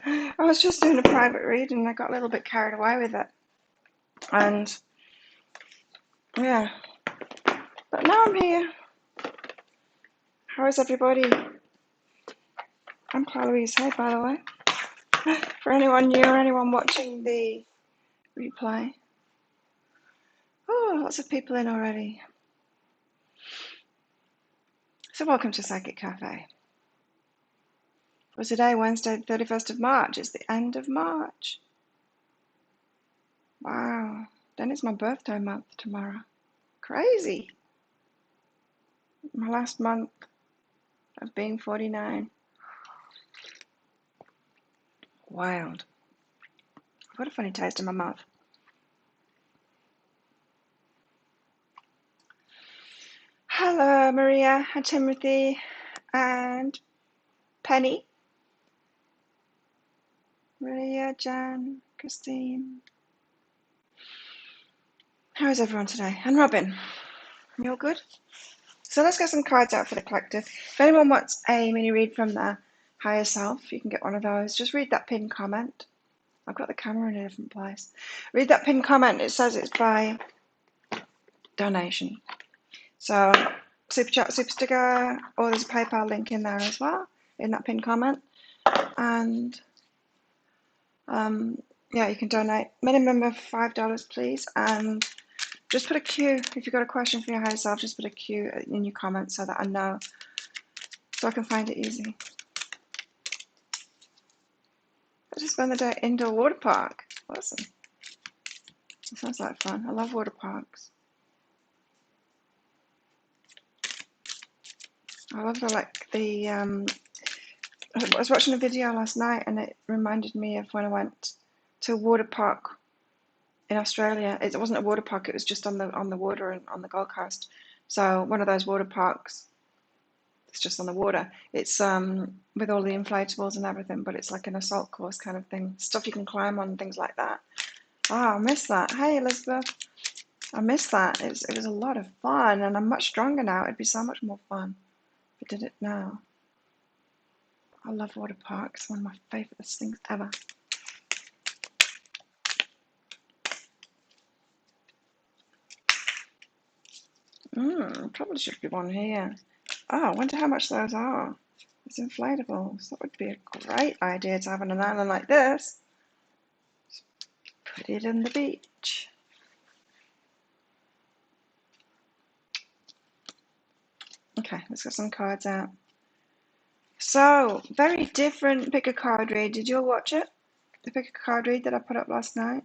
I was just doing a private reading and I got a little bit carried away with it. And yeah, but now I'm here. How is everybody? I'm Louise. Hey, by the way. For anyone new or anyone watching the replay. Oh, lots of people in already. So welcome to Psychic Cafe. For today, Wednesday, the 31st of March. It's the end of March. Wow. Then it's my birthday month tomorrow. Crazy. My last month of being 49. Wild. I've got a funny taste in my mouth. Hello, Maria and Timothy and Penny. Maria, Jan, Christine. How is everyone today? And Robin, you all good? So let's get some cards out for the collective. If anyone wants a mini read from their higher self, you can get one of those. Just read that pinned comment. I've got the camera in a different place. Read that pinned comment. It says it's by donation. So super chat, super sticker, or there's a PayPal link in there as well, in that pinned comment. And yeah, you can donate. Minimum of $5, please. And just put a Q. If you've got a question for your higher self, just put a Q in your comments so that I know, so I can find it easy. I just spend the day indoor water park. Awesome. That sounds like fun. I love water parks. I love I was watching a video last night and it reminded me of when I went to a water park in Australia. It wasn't a water park, it was just on the water and on the Gold Coast. So one of those water parks, it's just on the water. It's with all the inflatables and everything, but it's like an assault course kind of thing. Stuff you can climb on, things like that. Oh, I miss that. Hey, Elizabeth. I miss that. It was a lot of fun, and I'm much stronger now. It'd be so much more fun if I did it now. I love water parks. One of my favourite things ever. Probably should be one here. Oh, I wonder how much those are. It's inflatables. That would be a great idea to have on an island like this. Put it in the beach. Okay, let's get some cards out. So, very different pick a card read. Did you all watch it? The pick a card read that I put up last night?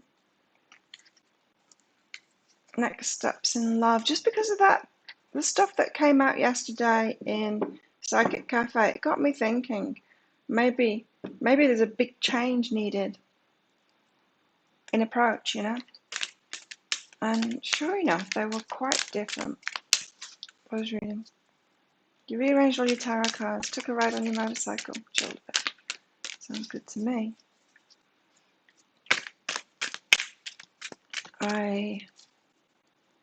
Next steps in love. Just because of that, the stuff that came out yesterday in Psychic Cafe, it got me thinking. Maybe there's a big change needed in approach, you know? And sure enough, they were quite different. I was reading. You rearranged all your tarot cards, took a ride on your motorcycle, chilled a bit. Sounds good to me. I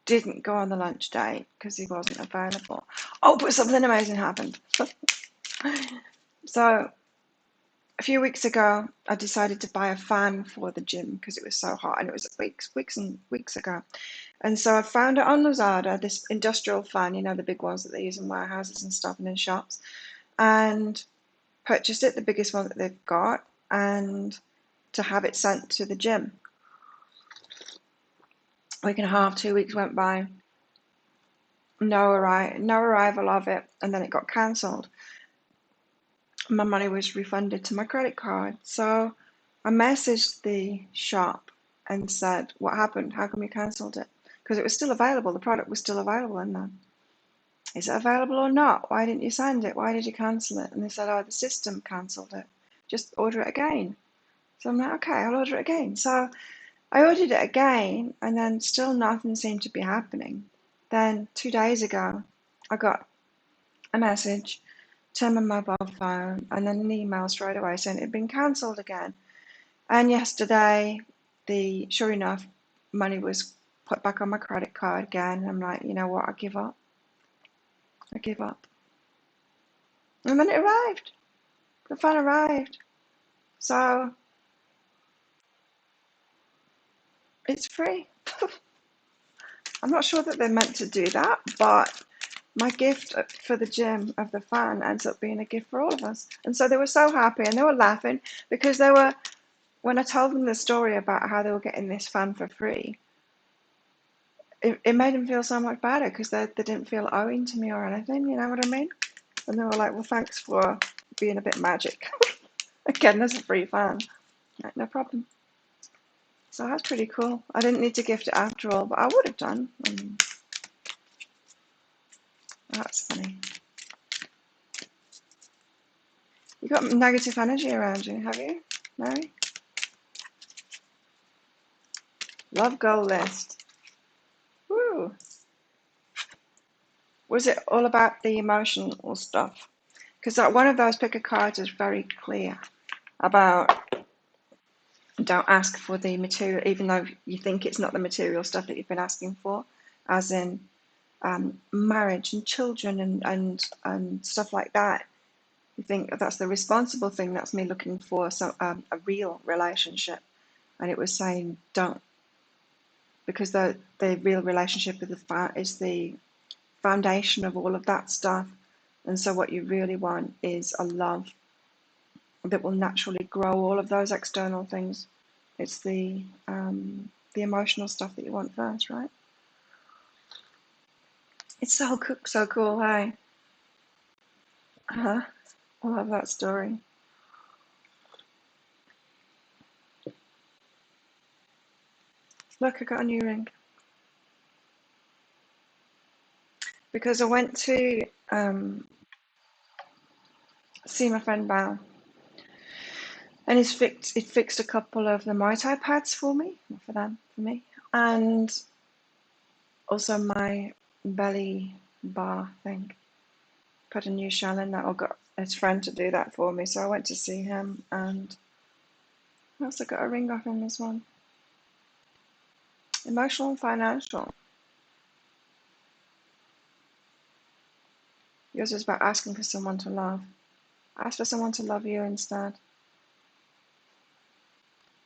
didn't go on the lunch date because he wasn't available. Oh, but something amazing happened. So a few weeks ago, I decided to buy a fan for the gym because it was so hot, and it was weeks and weeks ago. And so I found it on Lazada, this industrial fan, you know, the big ones that they use in warehouses and stuff and in shops, and purchased it, the biggest one that they've got, and to have it sent to the gym. A week and a half, 2 weeks went by, no arrival of it, and then it got cancelled. My money was refunded to my credit card. So I messaged the shop and said, what happened? How come you cancelled it? Because it was still available. The product was still available in there. Is it available or not? Why didn't you send it? Why did you cancel it? And they said, oh, the system cancelled it. Just order it again. So I'm like, okay, I'll order it again. So I ordered it again, and then still nothing seemed to be happening. Then 2 days ago, I got a message to my mobile phone and then an email straight away saying it had been cancelled again. And yesterday, sure enough, money was put back on my credit card again. I'm like, you know what, I give up. I give up. And then it arrived. The fan arrived. So it's free. I'm not sure that they're meant to do that, but my gift for the gym of the fan ends up being a gift for all of us. And so they were so happy and they were laughing because they were, when I told them the story about how they were getting this fan for free, it made them feel so much better because they didn't feel owing to me or anything, you know what I mean? And they were like, well, thanks for being a bit magic. Again, there's a free fan. Like, no problem. So that's pretty cool. I didn't need to gift it after all, but I would have done. That's funny. You got negative energy around you, have you, Mary? Love goal list. Woo. Was it all about the emotional stuff? Because one of those pick a cards is very clear about don't ask for the material, even though you think it's not the material stuff that you've been asking for, as in marriage and children and stuff like that. You think that's the responsible thing. That's me looking for a real relationship, and it was saying don't, because the real relationship is the foundation of all of that stuff. And so what you really want is a love that will naturally grow all of those external things. It's the emotional stuff that you want first, right? It's so cool, hey? I love that story. Look, I got a new ring. Because I went to see my friend Val, and he fixed a couple of the Muay Thai pads for me, not for them, for me, and also my belly bar thing. Put a new shell in that, or got his friend to do that for me. So I went to see him, and I also got a ring off him as well. Emotional and financial. Yours is about asking for someone to love. Ask for someone to love you instead.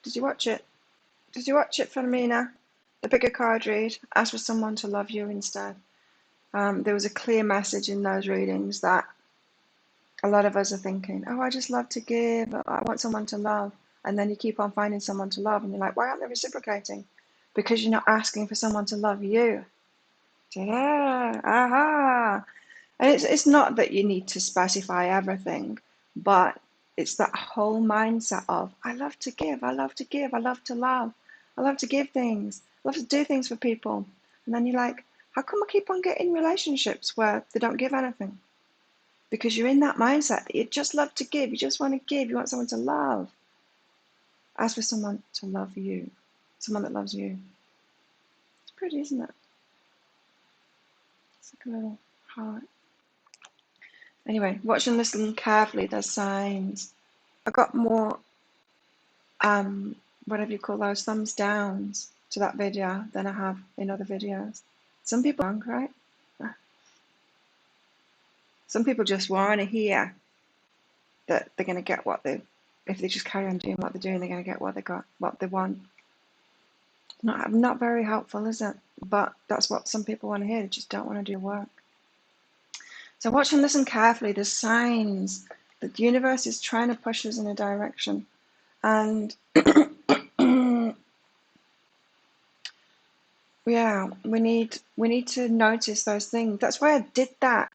Did you watch it? Did you watch it, Philomena? The pick a card read. Ask for someone to love you instead. There was a clear message in those readings that a lot of us are thinking, oh, I just love to give. I want someone to love. And then you keep on finding someone to love. And you're like, why aren't they reciprocating? Because you're not asking for someone to love you. Ta-da! Aha! And it's not that you need to specify everything, but it's that whole mindset of, I love to give, I love to give, I love to love, I love to give things, I love to do things for people. And then you're like, how come I keep on getting relationships where they don't give anything? Because you're in that mindset that you just love to give, you just want to give, you want someone to love. Ask for someone to love you, someone that loves you. It's pretty, isn't it? It's like a little heart. Anyway, watch and listen carefully. There's signs. I got more, whatever you call those, thumbs downs to that video than I have in other videos. Some people aren't, right? Some people just want to hear that they're going to get if they just carry on doing what they're doing, they're going to get what they want. Not very helpful, is it? But that's what some people want to hear. They just don't want to do work. So watch and listen carefully. There's signs that the universe is trying to push us in a direction. And yeah, we need to notice those things. That's why I did that.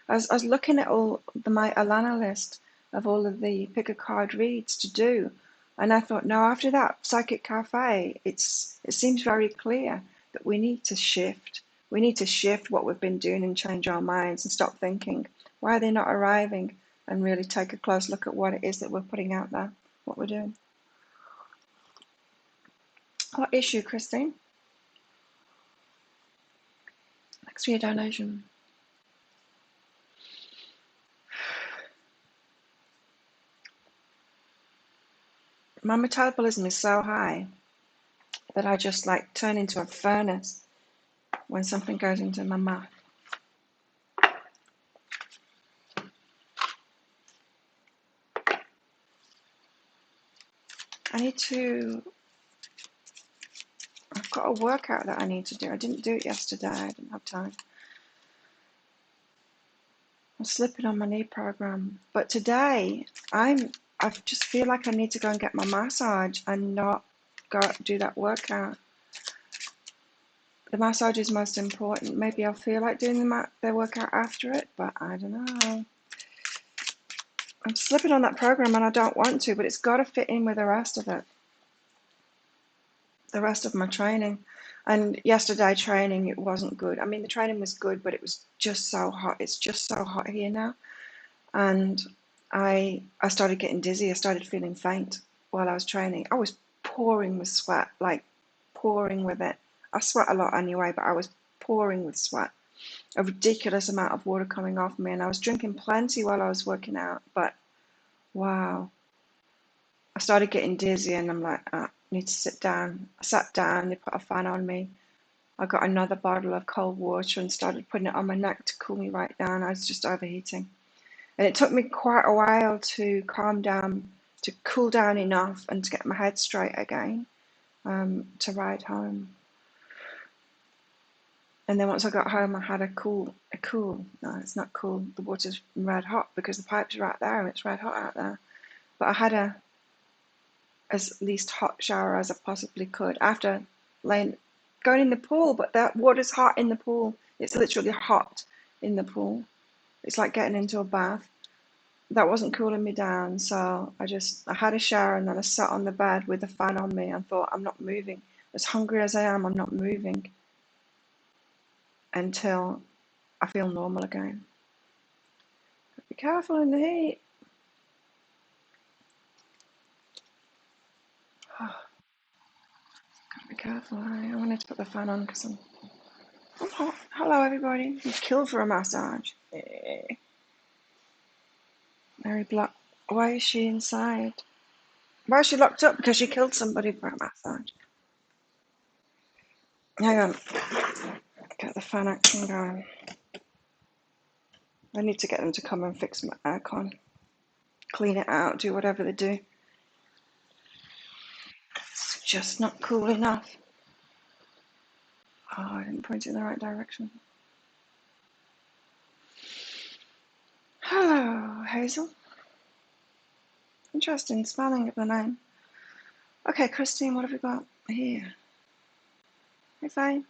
I was looking at all my Alana list of all of the pick a card reads to do, and I thought, no, after that psychic cafe, it seems very clear that we need to shift. We need to shift what we've been doing and change our minds and stop thinking, why are they not arriving? And really take a close look at what it is that we're putting out there, what we're doing. What issue, Christine? Thanks for your donation. My metabolism is so high that I just like turn into a furnace when something goes into my mouth. I've got a workout that I need to do. I didn't do it yesterday. I didn't have time. I'm slipping on my knee program. But today, I just feel like I need to go and get my massage and not go do that workout. The massage is most important. Maybe I'll feel like doing the workout after it, but I don't know. I'm slipping on that program and I don't want to, but it's got to fit in with the rest of it, the rest of my training. And yesterday training, it wasn't good. I mean, the training was good, but it was just so hot. It's just so hot here now. And I started getting dizzy. I started feeling faint while I was training. I was pouring with sweat, like pouring with it. I sweat a lot anyway, but I was pouring with sweat. A ridiculous amount of water coming off me, and I was drinking plenty while I was working out, but wow. I started getting dizzy and I'm like, I need to sit down. I sat down, they put a fan on me. I got another bottle of cold water and started putting it on my neck to cool me right down. I was just overheating. And it took me quite a while to calm down, to cool down enough and to get my head straight again, to ride home. And then once I got home, I had no, it's not cool. The water's red hot because the pipe's right there and it's red hot out there. But I had as least hot shower as I possibly could after going in the pool, but that water's hot in the pool. It's literally hot in the pool. It's like getting into a bath. That wasn't cooling me down, so I had a shower and then I sat on the bed with the fan on me and thought, I'm not moving. As hungry as I am, I'm not moving until I feel normal again. Be careful in the heat. Gotta be careful. I wanted to put the fan on because I'm hot. Hello, everybody. You killed for a massage. Mary Block. Why is she inside? Why is she locked up? Because she killed somebody for a massage. Hang on. Get the fan action going. I need to get them to come and fix my aircon. Clean it out, do whatever they do. It's just not cool enough. Oh, I didn't point it in the right direction. Hello, Hazel. Interesting spelling of the name. Okay, Christine, what have we got here? Hey, Faye.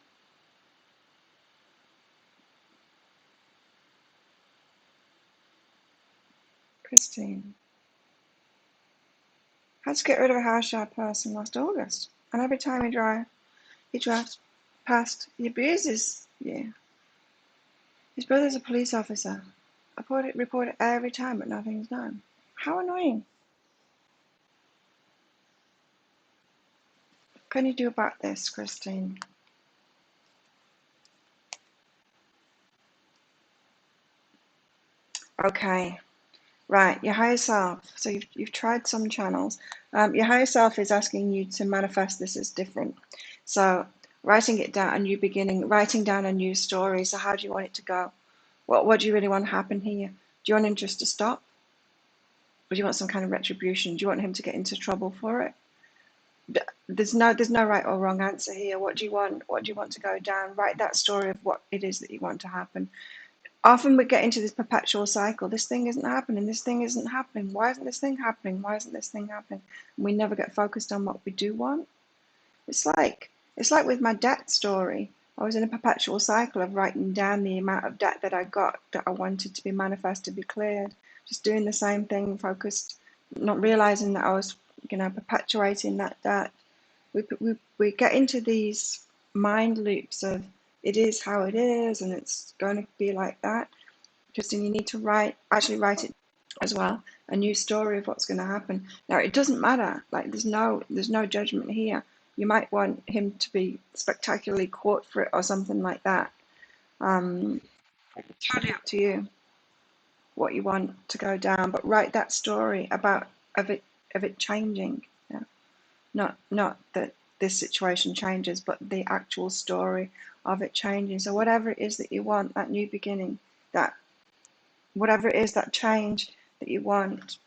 Christine. Had to get rid of a house-sharp person last August, and every time he drives past, he abuses you. His brother's a police officer. I report it every time, but nothing's done. How annoying. What can you do about this, Christine? Okay, right, your higher self. So you've tried some channels. Your higher self is asking you to manifest this as different. So writing it down, writing down a new story. So how do you want it to go? What do you really want to happen here? Do you want him just to stop? Or do you want some kind of retribution? Do you want him to get into trouble for it? There's no right or wrong answer here. What do you want? What do you want to go down? Write that story of what it is that you want to happen. Often we get into this perpetual cycle. This thing isn't happening. This thing isn't happening. Why isn't this thing happening? Why isn't this thing happening? And we never get focused on what we do want. It's like with my debt story. I was in a perpetual cycle of writing down the amount of debt that I got that I wanted to be manifest, to be cleared. Just doing the same thing, focused, not realizing that I was, perpetuating that debt. We get into these mind loops of it is how it is and it's going to be like that. Justin, you need to actually write it as well, a new story of what's going to happen. Now, it doesn't matter. Like, there's no judgment here. You might want him to be spectacularly caught for it or something like that. Totally up to you what you want to go down, but write that story of it changing. Yeah. Not that this situation changes, but the actual story of it changing. So whatever it is that you want, that new beginning, that whatever it is, that change that you want,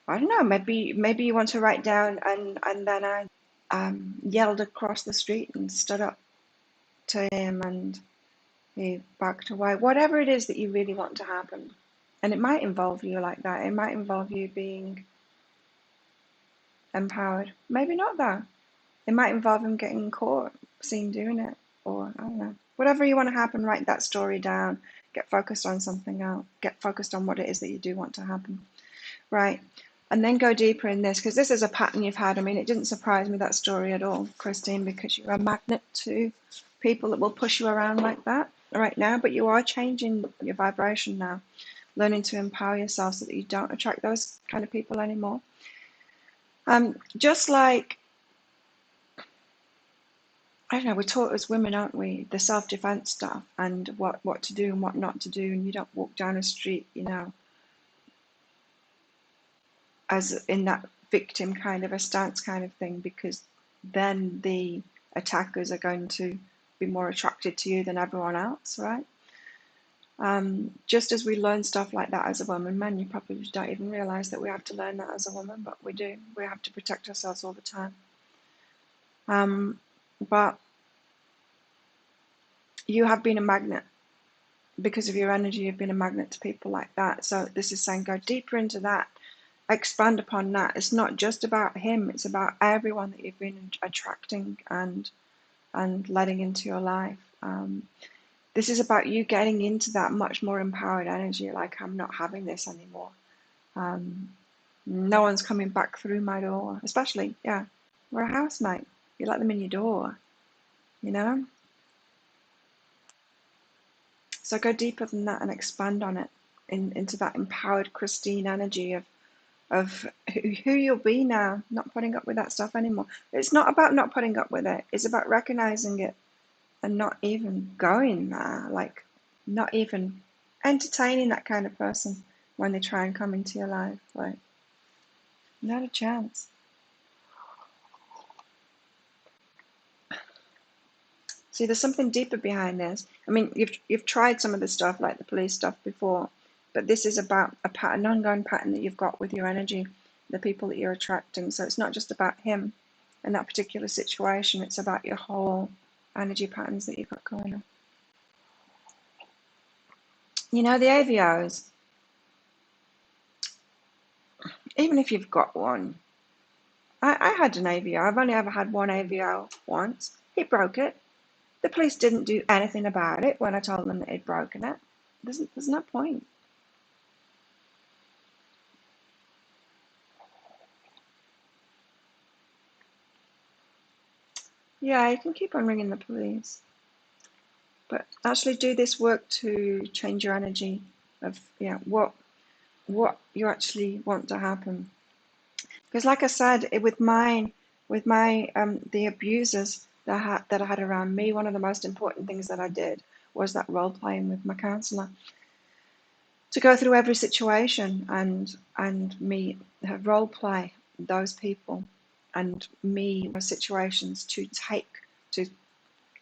I don't know, maybe you want to write down, and then I yelled across the street and stood up to him, and he backed away. Whatever it is that you really want to happen. And it might involve you like that. It might involve you being empowered. Maybe not though. It might involve him getting caught, seen doing it, or I don't know. Whatever you want to happen, write that story down. Get focused on something else. Get focused on what it is that you do want to happen. Right. And then go deeper in this, because this is a pattern you've had. I mean, it didn't surprise me, that story at all, Christine, because you're a magnet to people that will push you around like that right now, but you are changing your vibration now, learning to empower yourself so that you don't attract those kind of people anymore. Just like, I don't know, we're taught as women, aren't we, the self-defense stuff and what to do and what not to do, and you don't walk down a street, you know, as in that victim kind of a stance kind of thing, because then the attackers are going to be more attracted to you than everyone else, right? Just as we learn stuff like that as a woman, men, you probably don't even realize that we have to learn that as a woman, but we do. We have to protect ourselves all the time. But you have been a magnet. Because of your energy, you've been a magnet to people like that. So this is saying go deeper into that, expand upon that. It's not just about him, it's about everyone that you've been attracting and letting into your life. This is about you getting into that much more empowered energy, like, I'm not having this anymore. No one's coming back through my door, especially, yeah, we're a housemate. You let them in your door, you know? So go deeper than that and expand on it into that empowered Christine energy of who you'll be now, not putting up with that stuff anymore. It's not about not putting up with it. It's about recognizing it and not even going there, like not even entertaining that kind of person when they try and come into your life. Like, not a chance. See, there's something deeper behind this. I mean, you've tried some of the stuff like the police stuff before, but this is about a pattern, an ongoing pattern that you've got with your energy, the people that you're attracting. So it's not just about him and that particular situation. It's about your whole energy patterns that you've got going on. You know, the AVOs, even if you've got one, I had an AVO. I've only ever had one AVO once. He broke it. The police didn't do anything about it when I told them that he'd broken it. There's no point. Yeah, you can keep on ringing the police, but actually do this work to change your energy of, yeah, what you actually want to happen. Because like I said, with my the abusers that I had around me, one of the most important things that I did was that role playing with my counselor, to go through every situation and me role play those people and me those situations to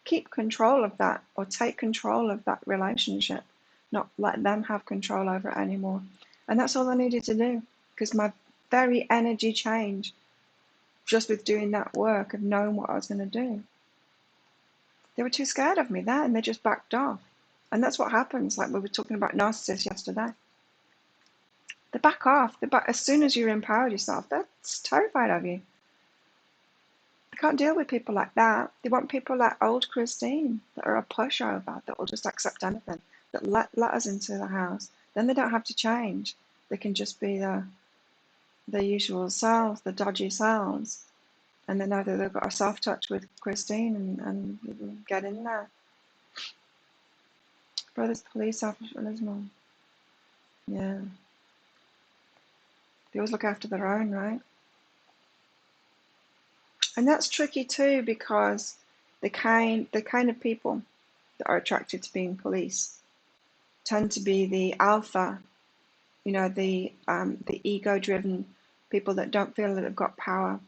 keep control of that, or take control of that relationship, not let them have control over it anymore. And that's all I needed to do, because my very energy changed just with doing that work of knowing what I was going to do. They were too scared of me then, and they just backed off. And that's what happens, like we were talking about narcissists yesterday. They back off. They back, as soon as you're empowered yourself, they're terrified of you. They can't deal with people like that. They want people like old Christine that are a pushover, that will just accept anything, that let us into the house. Then they don't have to change. They can just be the usual selves, the dodgy selves. And they know that they've got a soft touch with Christine and get in there. Brother's police officer as well. Yeah. They always look after their own, right? And that's tricky too, because the kind of people that are attracted to being police tend to be the alpha, you know, the ego-driven people that don't feel that they've got power.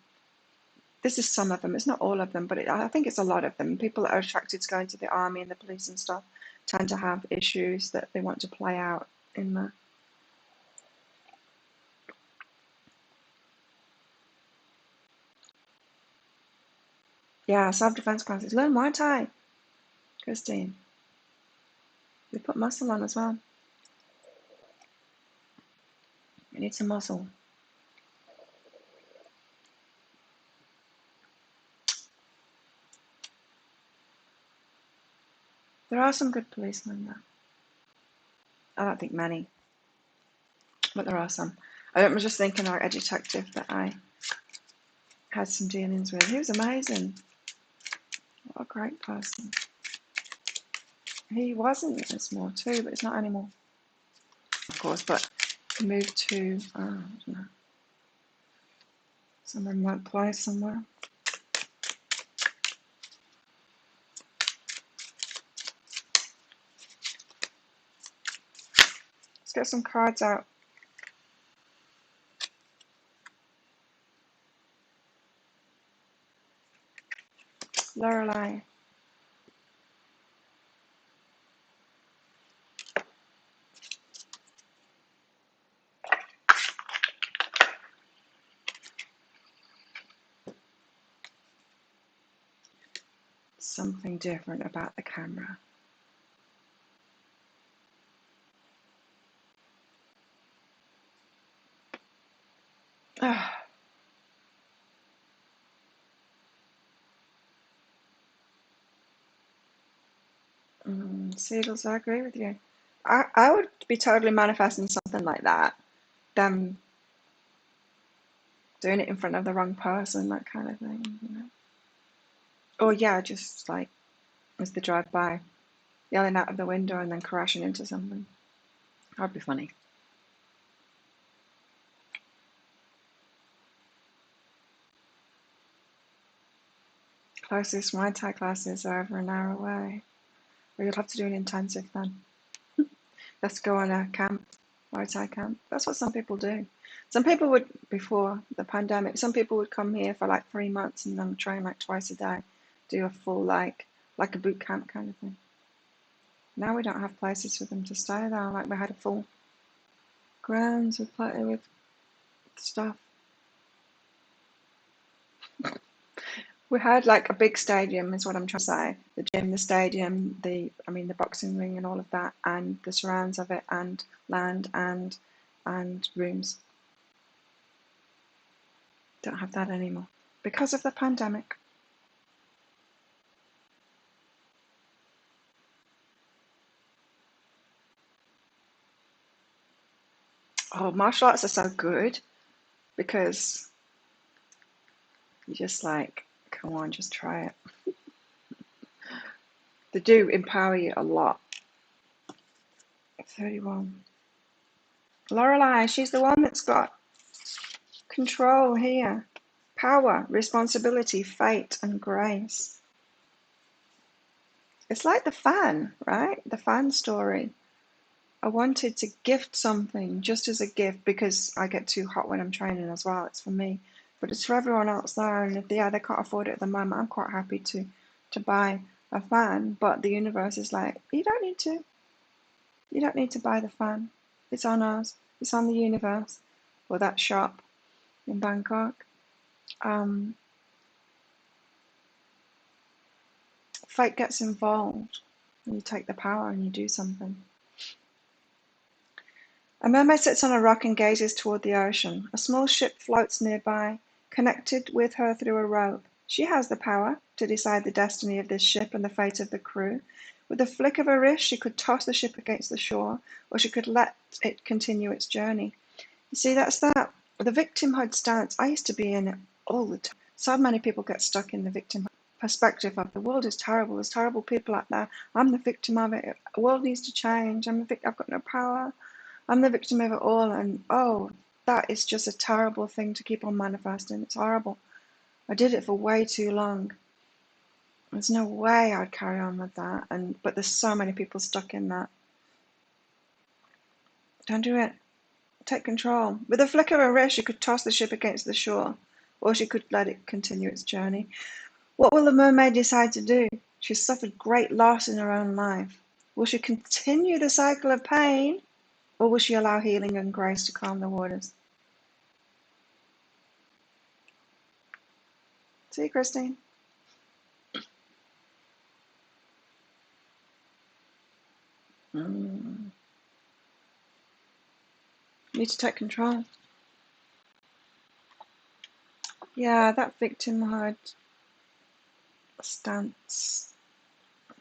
This is some of them. It's not all of them, but I think it's a lot of them. People that are attracted to going to the army and the police and stuff tend to have issues that they want to play out in the. Yeah, self-defense classes. Learn Muay Thai, Christine. We put muscle on as well. You need some muscle. There are some good policemen there. I don't think many, but there are some. I was just thinking like a detective that I had some dealings with. He was amazing. What a great person. He wasn't as small too, but it's not anymore, of course, but he moved to, I don't know, some remote place somewhere. Let's get some cards out. Lorelei. Something different about the camera. Seagulls, I agree with you. I would be totally manifesting something like that. Them doing it in front of the wrong person, that kind of thing, you know. Or yeah, just like as they drive by, yelling out of the window and then crashing into something. That'd be funny. Closest Muay Thai classes are over an hour away. Or you'll have to do an intensive then. Let's go on a camp, Muay Thai camp. That's what some people do. Some people would, before the pandemic, some people would come here for like 3 months and then train like twice a day, do a full like a boot camp kind of thing. Now we don't have places for them to stay though. Like we had a full grounds with plenty with stuff. We had like a big stadium, is what I'm trying to say. The gym, the stadium, the boxing ring and all of that, and the surrounds of it, and land and rooms. Don't have that anymore because of the pandemic. Oh, martial arts are so good because you just like, come on, just try it. They do empower you a lot. 31. Lorelei, she's the one that's got control here. Power, responsibility, fate, and grace. It's like the fan, right? The fan story. I wanted to gift something just as a gift because I get too hot when I'm training as well. It's for me, but it's for everyone else there. And if they can't afford it at the moment, I'm quite happy to buy a fan. But the universe is like, you don't need to. You don't need to buy the fan. It's on us. It's on the universe or that shop in Bangkok. Fate gets involved and you take the power and you do something. A mermaid sits on a rock and gazes toward the ocean. A small ship floats nearby, connected with her through a rope. She has the power to decide the destiny of this ship and the fate of the crew. With a flick of her wrist, she could toss the ship against the shore, or she could let it continue its journey. You see, that's that. The victimhood stance. I used to be in it all the time. So many people get stuck in the victim perspective of the world is terrible. There's terrible people out there. I'm the victim of it. The world needs to change. I've got no power. I'm the victim of it all, and oh, that is just a terrible thing to keep on manifesting. It's horrible. I did it for way too long. There's no way I'd carry on with that, but there's so many people stuck in that. Don't do it. Take control. With a flick of her wrist, she could toss the ship against the shore, or she could let it continue its journey. What will the mermaid decide to do? She's suffered great loss in her own life. Will she continue the cycle of pain? Or will she allow healing and grace to calm the waters? See, Christine? need to take control. Yeah, that victimhood stance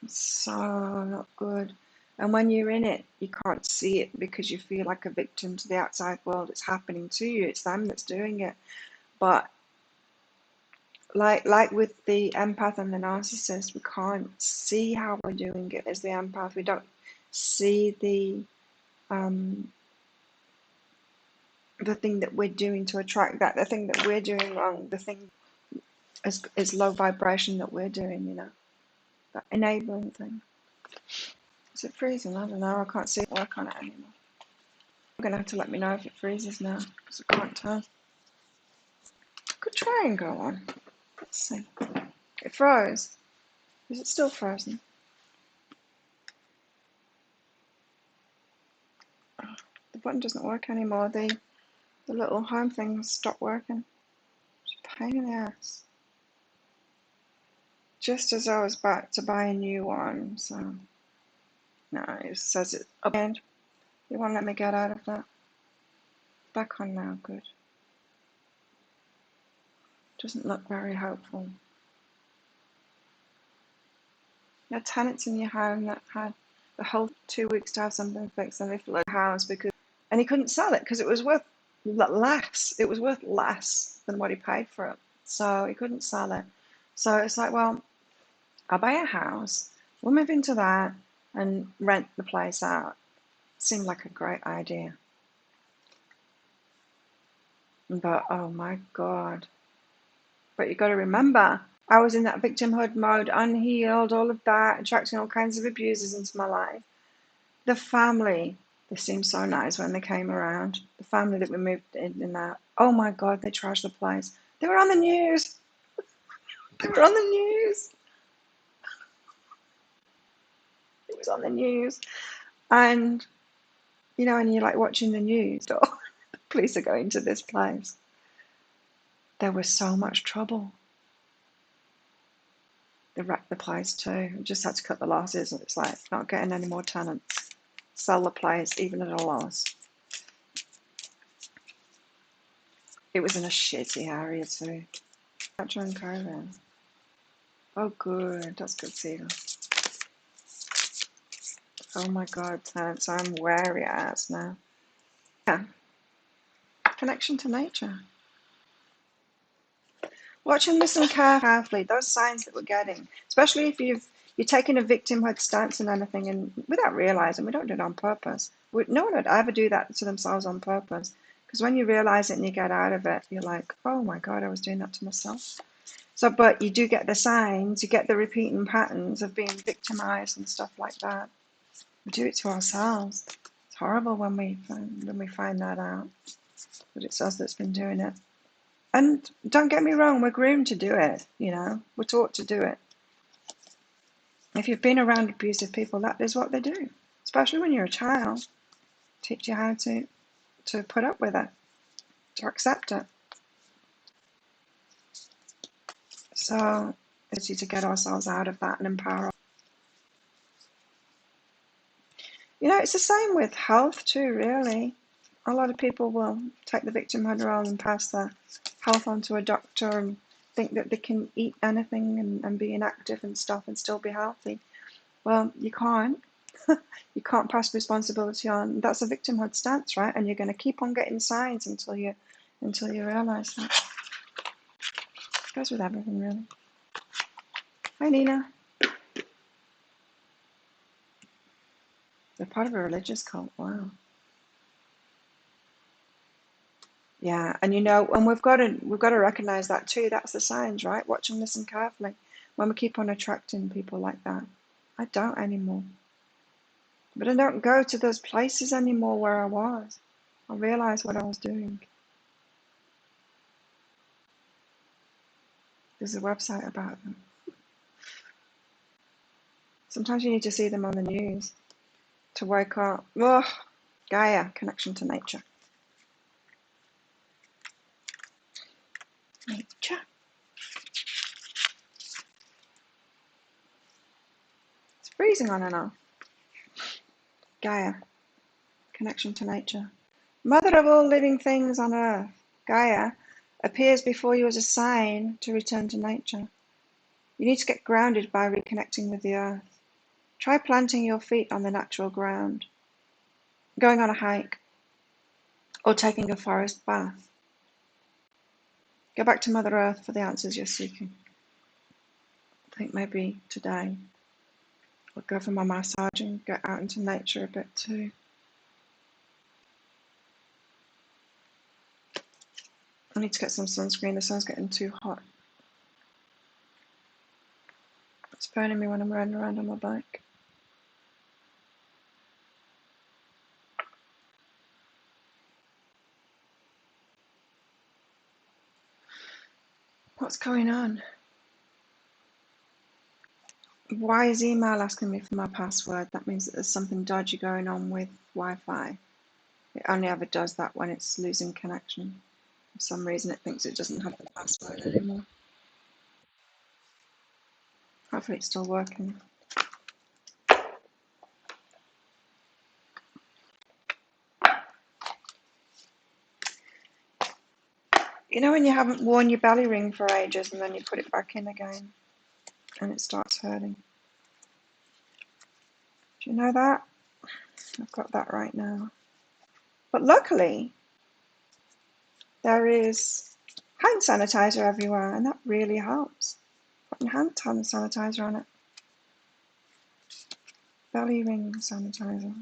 is so not good. And when you're in it, you can't see it because you feel like a victim to the outside world. It's happening to you. It's them that's doing it. But like with the empath and the narcissist, we can't see how we're doing it as the empath. We don't see the thing that we're doing to attract that, the thing that we're doing wrong, the thing is low vibration that we're doing, that enabling thing. Is it freezing? I don't know. I can't see it work on it anymore. You're going to have to let me know if it freezes now, because I can't tell. I could try and go on. Let's see. It froze. Is it still frozen? The button doesn't work anymore. The little home thing stopped working. It's a pain in the ass. Just as I was about to buy a new one, so no, it says it's up and it won't let me get out of that. Back on now, good. Doesn't look very hopeful. You had tenants in your home that had the whole 2 weeks to have something fixed, and they flew the house and he couldn't sell it because it was worth less. It was worth less than what he paid for it, so he couldn't sell it. So it's like, well, I'll buy a house, we'll move into that and rent the place out. Seemed like a great idea. But oh my God. But you got to remember, I was in that victimhood mode, unhealed, all of that, attracting all kinds of abusers into my life. The family, they seemed so nice when they came around. The family that we moved in and out. Oh my God, they trashed the place. They were on the news. They were on the news. It was on the news. And, and you're like watching the news. Oh, the police are going to this place. There was so much trouble. They wrecked the place too. We just had to cut the losses. It's like not getting any more tenants. Sell the place even at a loss. It was in a shitty area too. Kaczan caravan. Oh good, that's good seeing. Oh my God, tenants, I'm wary ass now. Yeah. Connection to nature. Watch and listen carefully. Those signs that we're getting, especially if you're taking a victimhood stance and anything, and without realizing, we don't do it on purpose. No one would ever do that to themselves on purpose. Because when you realize it and you get out of it, you're like, oh my God, I was doing that to myself. So, but you do get the signs, you get the repeating patterns of being victimized and stuff like that. We do it to ourselves. It's horrible when we find that out, that it's us that's been doing it. And don't get me wrong, we're groomed to do it, we're taught to do it. If you've been around abusive people, that is what they do, especially when you're a child. Teach you how to put up with it, to accept it. So it's easy to get ourselves out of that and empower. It's the same with health too, really. A lot of people will take the victimhood role and pass their health on to a doctor and think that they can eat anything and be inactive and stuff and still be healthy. Well, you can't. You can't pass responsibility on. That's a victimhood stance, right? And you're going to keep on getting signs until you realize that. It goes with everything, really. Hi, Nina. They're part of a religious cult. Wow. Yeah, and and we've got to recognize that too. That's the signs, right? Watch and listen carefully. When we keep on attracting people like that, I don't anymore. But I don't go to those places anymore where I was. I realize what I was doing. There's a website about them. Sometimes you need to see them on the news to wake up. Oh, Gaia, connection to nature. Nature. It's freezing on and off. Gaia, connection to nature. Mother of all living things on earth, Gaia, appears before you as a sign to return to nature. You need to get grounded by reconnecting with the earth. Try planting your feet on the natural ground, going on a hike, or taking a forest bath. Go back to Mother Earth for the answers you're seeking. I think maybe today I'll go for my massage and get out into nature a bit too. I need to get some sunscreen. The sun's getting too hot. It's burning me when I'm riding around on my bike. What's going on? Why is email asking me for my password? That means that there's something dodgy going on with Wi-Fi. It only ever does that when it's losing connection. For some reason it thinks it doesn't have the password anymore. Hopefully it's still working. You know when you haven't worn your belly ring for ages and then you put it back in again and it starts hurting? Do you know that? I've got that right now. But luckily, there is hand sanitizer everywhere, and that really helps. Putting hand sanitizer on it. Belly ring sanitizer.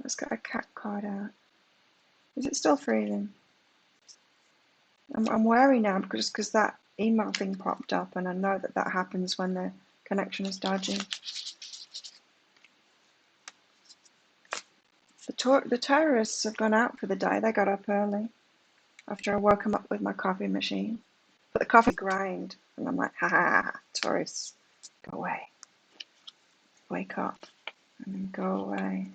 Let's get a cat card out. Is it still freezing? I'm wary now because that email thing popped up, and I know that that happens when the connection is dodgy. The terrorists have gone out for the day. They got up early after I woke them up with my coffee machine. But the coffee grind, and I'm like, ha ha, ha, tourists, go away. Wake up, and then go away.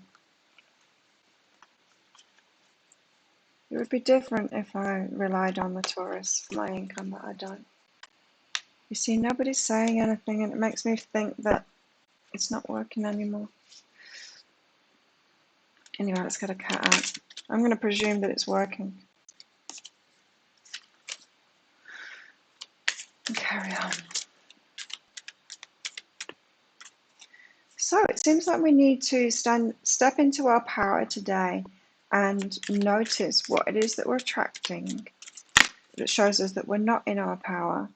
It would be different if I relied on the tourists for my income, but I don't. You see, nobody's saying anything, and it makes me think that it's not working anymore. Anyway, let's get a cat out. I'm going to presume that it's working. And carry on. So it seems like we need to step into our power today and notice what it is that we're attracting that shows us that we're not in our power,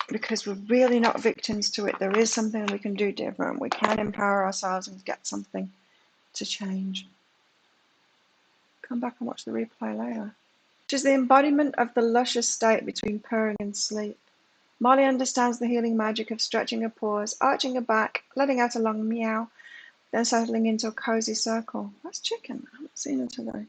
because we're really not victims to it. There is something we can do different. We can empower ourselves and get something to change. Come back and watch the replay later. Which is the embodiment of the luscious state between purring and sleep. Molly understands the healing magic of stretching her paws, arching her back, letting out a long meow, then settling into a cozy circle. That's chicken. I haven't seen her today.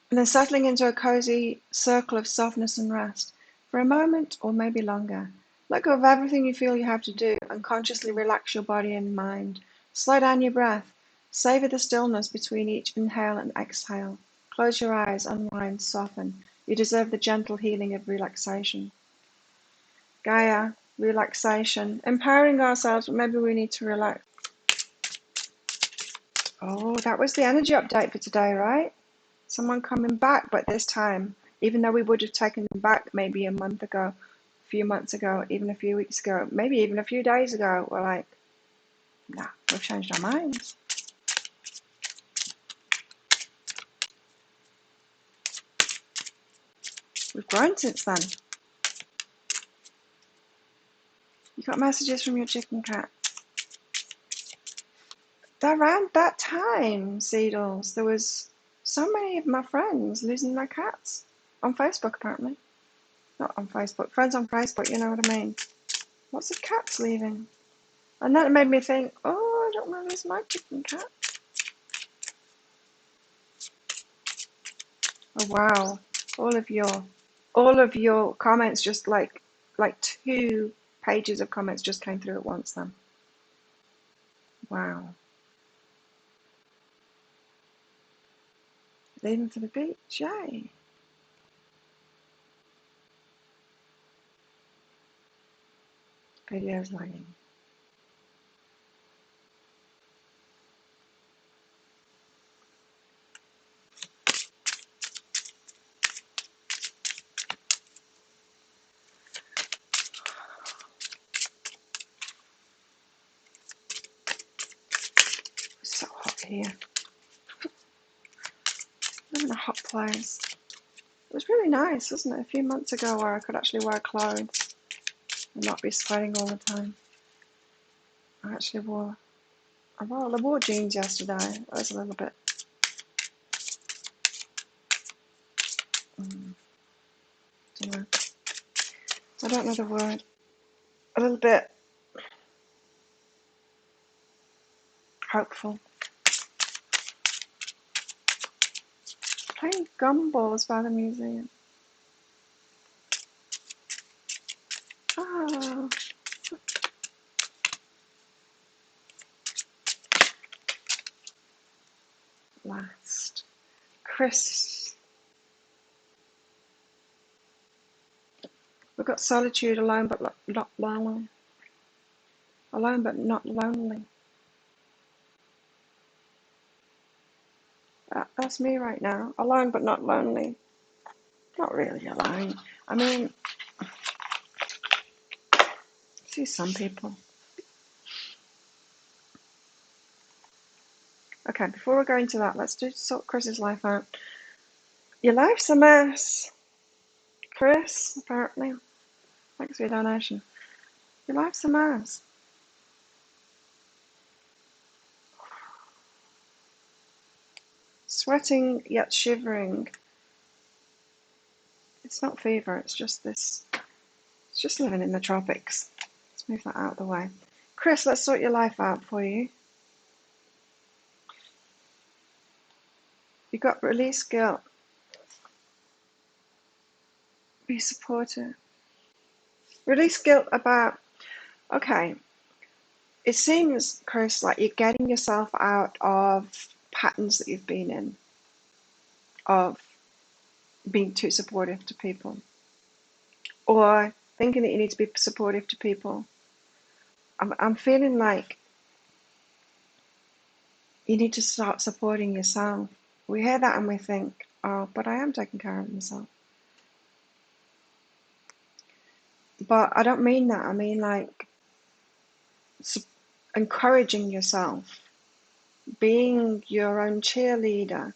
And then settling into a cozy circle of softness and rest for a moment or maybe longer. Let go of everything you feel you have to do and consciously relax your body and mind. Slow down your breath. Savor the stillness between each inhale and exhale. Close your eyes, unwind, soften. You deserve the gentle healing of relaxation. Gaia, relaxation, empowering ourselves, but maybe we need to relax. Oh, that was the energy update for today, right? Someone coming back, but this time, even though we would have taken them back maybe a month ago, a few months ago, even a few weeks ago, maybe even a few days ago, we're like, nah, we've changed our minds. We've grown since then. You got messages from your chicken cat. Around that time, Seedles, there was so many of my friends losing their cats on Facebook, apparently. Not on Facebook, friends on Facebook, you know what I mean. Lots of cats leaving. And that made me think, oh, I don't want to lose my chicken cat. Oh wow. All of your comments just like 2 pages of comments just came through at once then. Wow. Leaving for the beach, yay. Video's lagging. It's so hot here. I'm in a hot place. It was really nice, wasn't it? A few months ago where I could actually wear clothes and not be sweating all the time. I wore jeans yesterday. It was a little bit, don't know. I don't know the word. A little bit hopeful. Playing gumballs by the museum. Oh, last. Chris. We've got solitude, alone but not lonely. Alone but not lonely. That's me right now. Alone but not lonely. Not really alone. I mean, I see some people. Okay, before we go into that, let's sort Chris's life out. Your life's a mess. Chris, apparently. Thanks for your donation. Your life's a mess. Sweating yet shivering. It's not fever, it's just this. It's just living in the tropics. Let's move that out of the way. Chris, let's sort your life out for you. You've got release guilt. Be supportive. Release guilt about, okay, it seems, Chris, like you're getting yourself out of patterns that you've been in, of being too supportive to people, or thinking that you need to be supportive to people. I'm feeling like you need to start supporting yourself. We hear that and we think, oh, but I am taking care of myself. But I don't mean that. I mean like encouraging yourself, being your own cheerleader,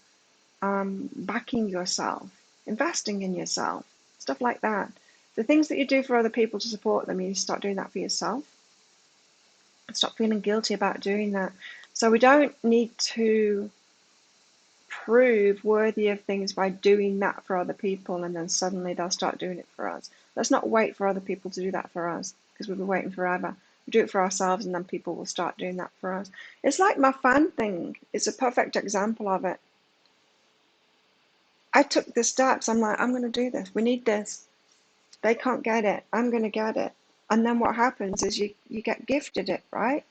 backing yourself, investing in yourself, stuff like that. The things that you do for other people to support them, you start doing that for yourself. Stop feeling guilty about doing that. So we don't need to prove worthy of things by doing that for other people and then suddenly they'll start doing it for us. Let's not wait for other people to do that for us because we'll be waiting forever. We do it for ourselves and then people will start doing that for us. It's like my fan thing. It's a perfect example of it. I took the steps. I'm like, I'm going to do this. We need this. They can't get it. I'm going to get it. And then what happens is you get gifted it, right?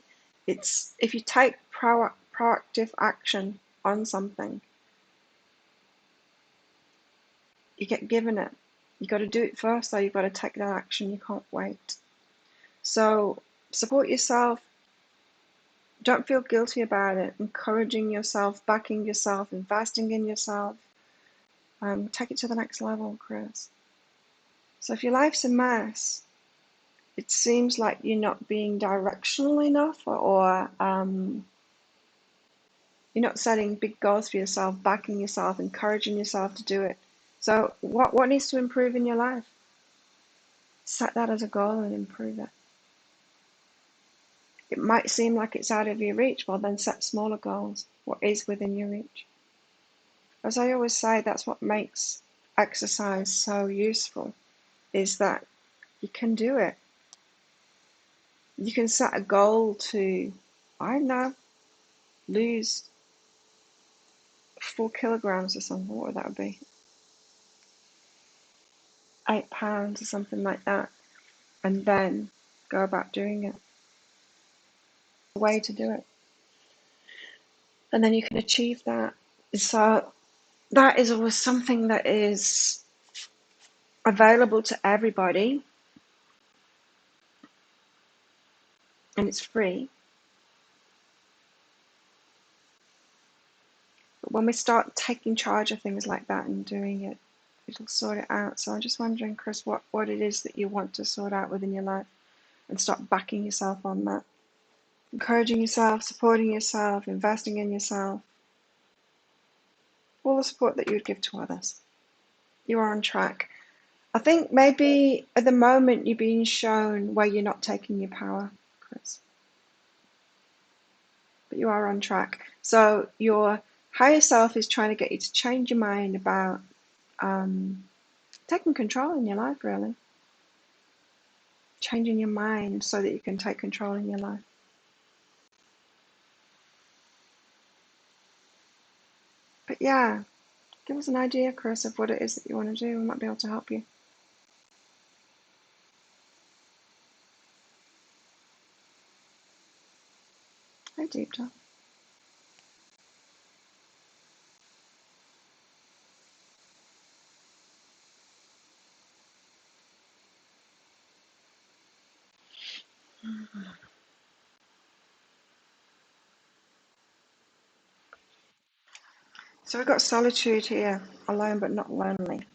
It's if you take proactive action on something, you get given it. You got to do it first, though. You've got to take that action. You can't wait. So support yourself. Don't feel guilty about it. Encouraging yourself, backing yourself, investing in yourself. Take it to the next level, Chris. So if your life's a mess, it seems like you're not being directional enough, or you're not setting big goals for yourself, backing yourself, encouraging yourself to do it. So what needs to improve in your life? Set that as a goal and improve it. It might seem like it's out of your reach, well then set smaller goals. What is within your reach? As I always say, that's what makes exercise so useful, is that you can do it. You can set a goal to, I don't know, lose 4 kilograms or something. What would that be? 8 pounds or something like that. And then go about doing it. A way to do it. And then you can achieve that. So that is always something that is available to everybody. and it's free. But when we start taking charge of things like that and doing it, it'll sort it out. So I'm just wondering, Chris, what it is that you want to sort out within your life and start backing yourself on that. Encouraging yourself, supporting yourself, investing in yourself. All the support that you would give to others. You are on track. I think maybe at the moment you're being shown where you're not taking your power, Chris. But you are on track. So your higher self is trying to get you to change your mind about taking control in your life, really. Changing your mind so that you can take control in your life. But yeah, give us an idea, Chris, of what it is that you want to do. We might be able to help you. Hi, Deep Talk. So we've got solitude here, alone but not lonely.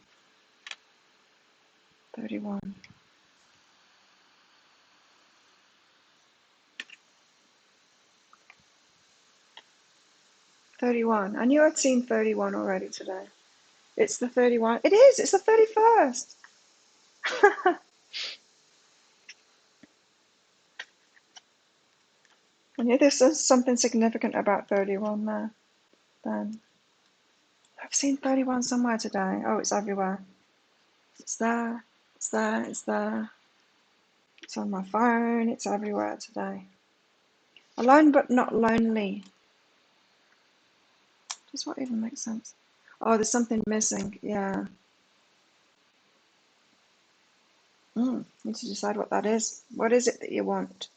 31. 31. I knew I'd seen 31 already today. It's the 31. It is. It's the 31st. I knew this was something significant about 31 there. Then I've seen 31 somewhere today. Oh, it's everywhere. It's there. It's there. It's there. It's on my phone. It's everywhere today. Alone but not lonely. Does what even make sense? Oh, there's something missing. Yeah. Need to decide what that is. What is it that you want?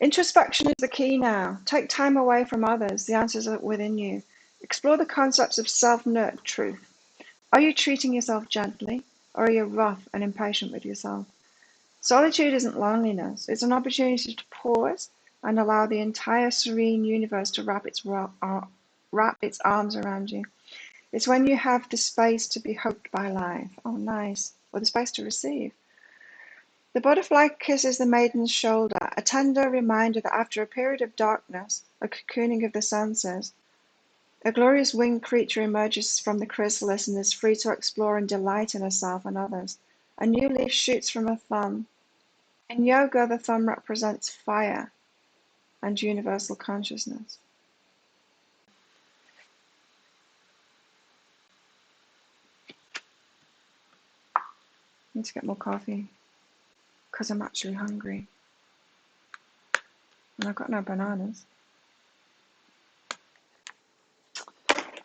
Introspection is the key now. Take time away from others. The answers are within you. Explore the concepts of self-nurtured truth. Are you treating yourself gently, or are you rough and impatient with yourself? Solitude isn't loneliness. It's an opportunity to pause and allow the entire serene universe to wrap its arms around you. It's when you have the space to be hugged by life. Oh, nice. Or the space to receive. The butterfly kisses the maiden's shoulder, a tender reminder that after a period of darkness, a cocooning of the senses, a glorious winged creature emerges from the chrysalis and is free to explore and delight in herself and others. A new leaf shoots from her thumb. In yoga, the thumb represents fire and universal consciousness. I need to get more coffee because I'm actually hungry. And I've got no bananas.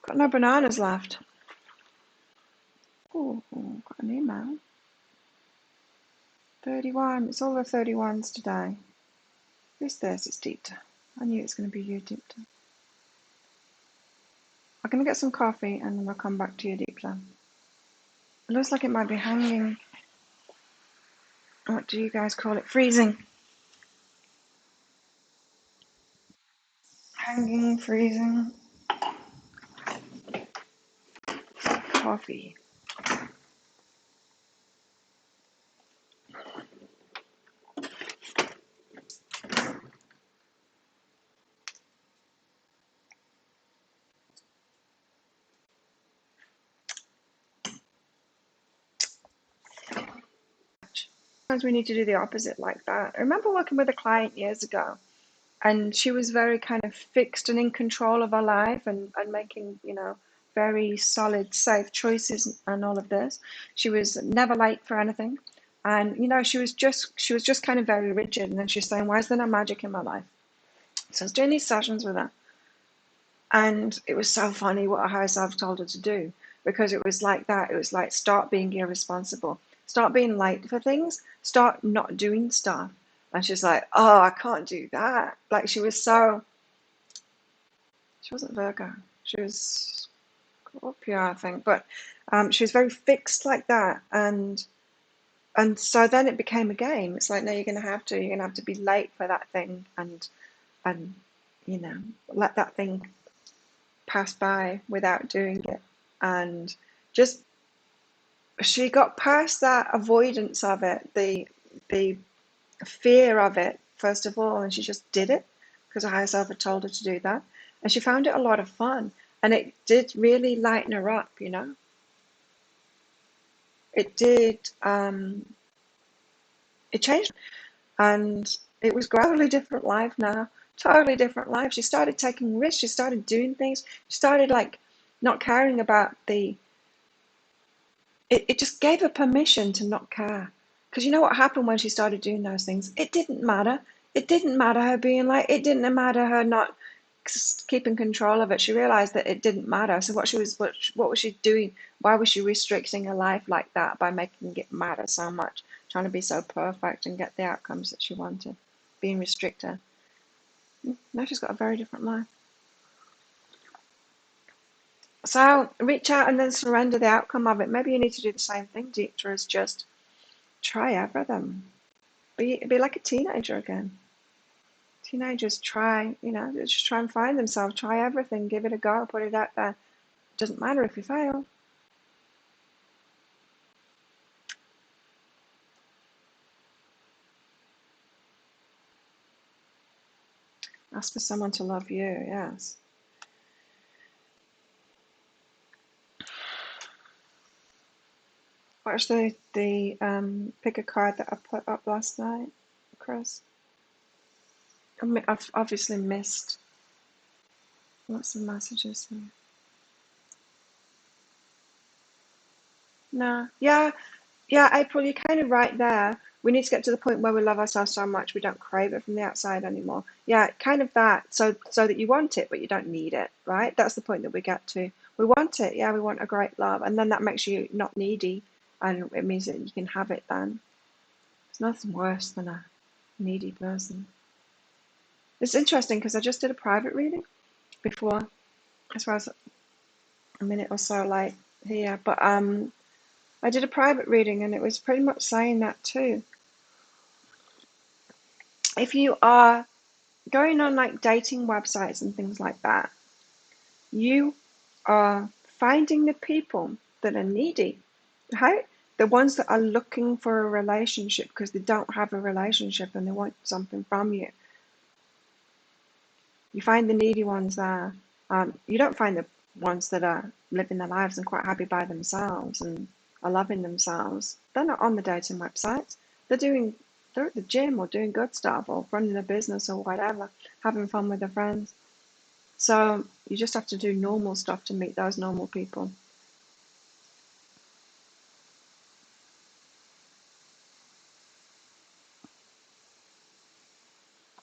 Got no bananas left. Oh, got an email. 31. It's all the 31s today. Who's this? It's Deepta. I knew it was going to be you, Deepta. I'm going to get some coffee and then I'll come back to you, Deepta. It looks like it might be hanging. What do you guys call it? Freezing. Hanging, freezing. Coffee. Sometimes we need to do the opposite like that. I remember working with a client years ago, and she was very kind of fixed and in control of her life and making, very solid, safe choices and all of this. She was never late for anything. And, she was just kind of very rigid. And then she's saying, why is there no magic in my life? So I was doing these sessions with her. And it was so funny what her higher self told her to do, because it was like that. It was like, start being irresponsible, start being late for things, start not doing stuff. And she's like, oh, I can't do that. Like she wasn't Virgo. She was Scorpio, I think. But she was very fixed like that. And And so then it became a game. It's like, no, you're gonna have to be late for that thing, and you know, let that thing pass by without doing it. And just she got past that avoidance of it, the fear of it, first of all, and she just did it because her higher self had told her to do that. And she found it a lot of fun. And it did really lighten her up, you know. It did, it changed. And it was gradually different life now, totally different life. She started taking risks, she started doing things, she started like not caring about it just gave her permission to not care. Because you know what happened when she started doing those things? It didn't matter. It didn't matter her being like, it didn't matter her not keeping control of it. She realized that it didn't matter. So what was she doing? Why was she restricting her life like that by making it matter so much? Trying to be so perfect and get the outcomes that she wanted. Being restricted. Now she's got a very different life. So reach out and then surrender the outcome of it. Maybe you need to do the same thing, Dietra, as just try everything. Be like a teenager again. Teenagers try, you know, they just try and find themselves, try everything, give it a go, put it out there. Doesn't matter if you fail. Ask for someone to love you, yes. Watch the pick a card that I put up last night, Chris. I've obviously missed lots of messages here. No, yeah, yeah, April, you're kind of right there. We need to get to the point where we love ourselves so much we don't crave it from the outside anymore. Yeah, kind of that. So that you want it, but you don't need it, right? That's the point that we get to. We want it, yeah, we want a great love, and then that makes you not needy, and it means that you can have it then. There's nothing worse than a needy person. It's interesting because I just did a private reading before, as well as a minute or so late here, but I did a private reading and it was pretty much saying that too. If you are going on like dating websites and things like that, you are finding the people that are needy, right? The ones that are looking for a relationship because they don't have a relationship and they want something from you. You find the needy ones there. You don't find the ones that are living their lives and quite happy by themselves and are loving themselves. They're not on the dating websites. They're at the gym or doing good stuff or running a business or whatever, having fun with their friends. So you just have to do normal stuff to meet those normal people.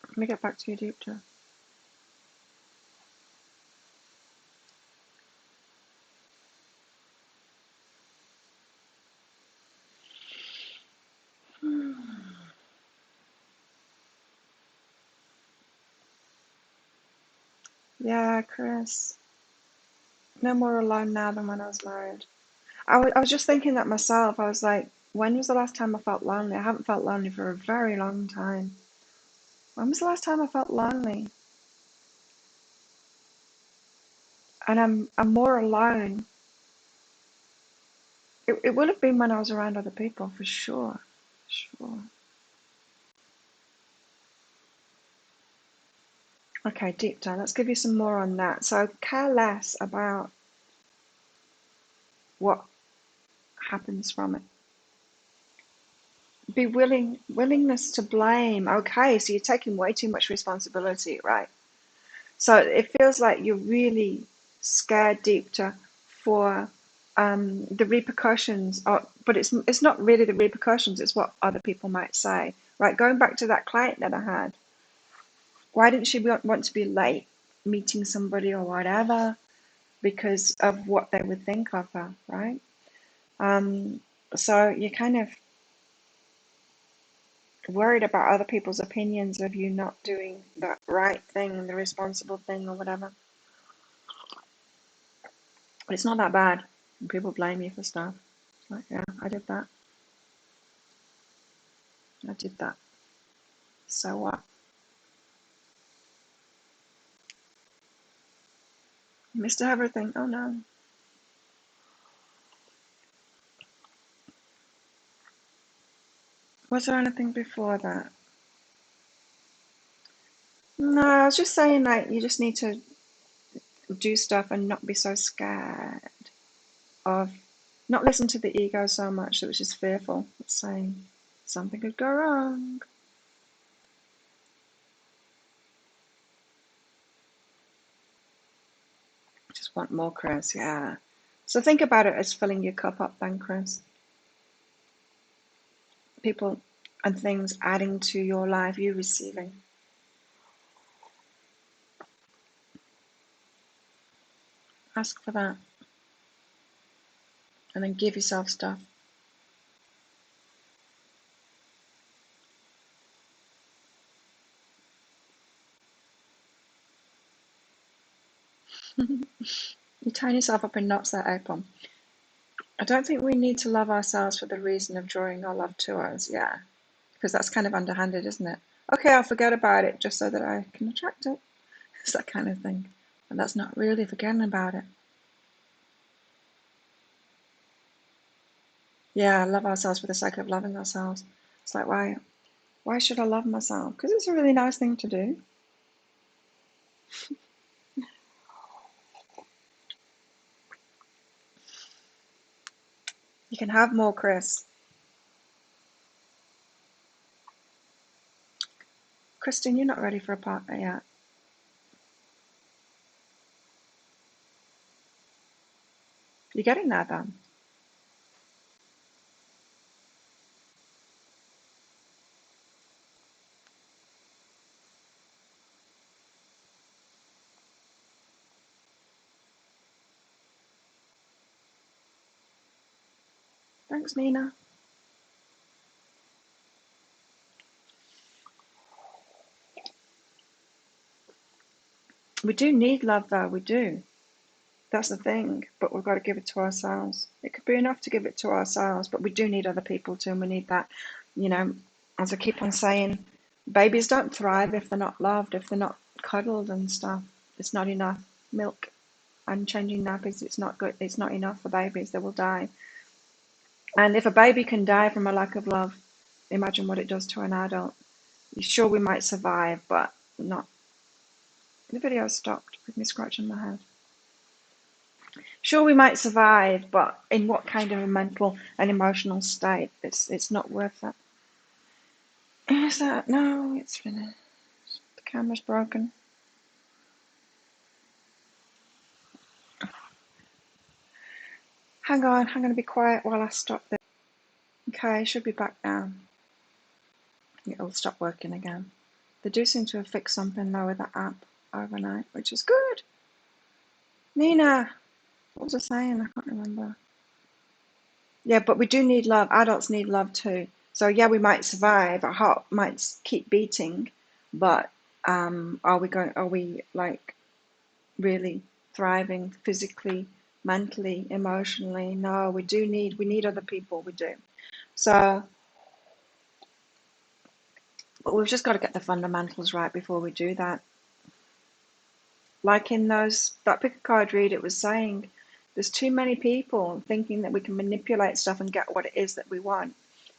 Let me get back to you, Deepta. Yeah, Chris. No more alone now than when I was married. I was just thinking that myself. I was like, when was the last time I felt lonely? I haven't felt lonely for a very long time. When was the last time I felt lonely? And I'm more alone. It would have been when I was around other people, for sure. Sure. Okay, deep down. Let's give you some more on that. So care less about what happens from it. Be willingness to blame. Okay, so you're taking way too much responsibility, right? So it feels like you're really scared deep to for the repercussions, but it's not really the repercussions, it's what other people might say, right? Going back to that client that I had, why didn't she want to be late meeting somebody or whatever because of what they would think of her, right? Um, so you're kind of worried about other people's opinions of you not doing the right thing and the responsible thing or whatever. It's not that bad when people blame you for stuff. It's like, yeah, I did that. I did that. So what? Missed everything. Oh no. Was there anything before that? No, I was just saying, like, you just need to do stuff and not be so scared of, not listen to the ego so much that it's just fearful. It's saying something could go wrong. Just want more, Chris. Yeah. So think about it as filling your cup up then, Chris. People and things adding to your life, you receiving. Ask for that. And then give yourself stuff. You tie yourself up in knots there, April. I don't think we need to love ourselves for the reason of drawing our love to us. Yeah. Because that's kind of underhanded, isn't it? Okay, I'll forget about it just so that I can attract it. It's that kind of thing. And that's not really forgetting about it. Yeah, love ourselves for the sake of loving ourselves. It's like, why should I love myself? Because it's a really nice thing to do. You can have more, Chris. Kristen, you're not ready for a partner yet. You're getting there, then. Thanks, Nina. We do need love, though. We do. That's the thing. But we've got to give it to ourselves. It could be enough to give it to ourselves, but we do need other people too. And we need that, you know, as I keep on saying, babies don't thrive if they're not loved, if they're not cuddled and stuff. It's not enough milk and changing nappies. It's not good. It's not enough for babies. They will die. And if a baby can die from a lack of love, imagine what it does to an adult. Sure, we might survive, but not. The video stopped with me scratching my head. Sure, we might survive, but in what kind of a mental and emotional state? It's not worth it. Is that? No, it's finished. The camera's broken. Hang on, I'm going to be quiet while I stop this. Okay, I should be back now. It'll stop working again. They do seem to have fixed something though with the app overnight, which is good. Nina, what was I saying? I can't remember. Yeah, but we do need love. Adults need love too. So yeah, we might survive. Our heart might keep beating, but are we like really thriving physically, mentally, emotionally? No, we need other people. We do. So, but we've just got to get the fundamentals right before we do that. Like in that pick a card read, it was saying there's too many people thinking that we can manipulate stuff and get what it is that we want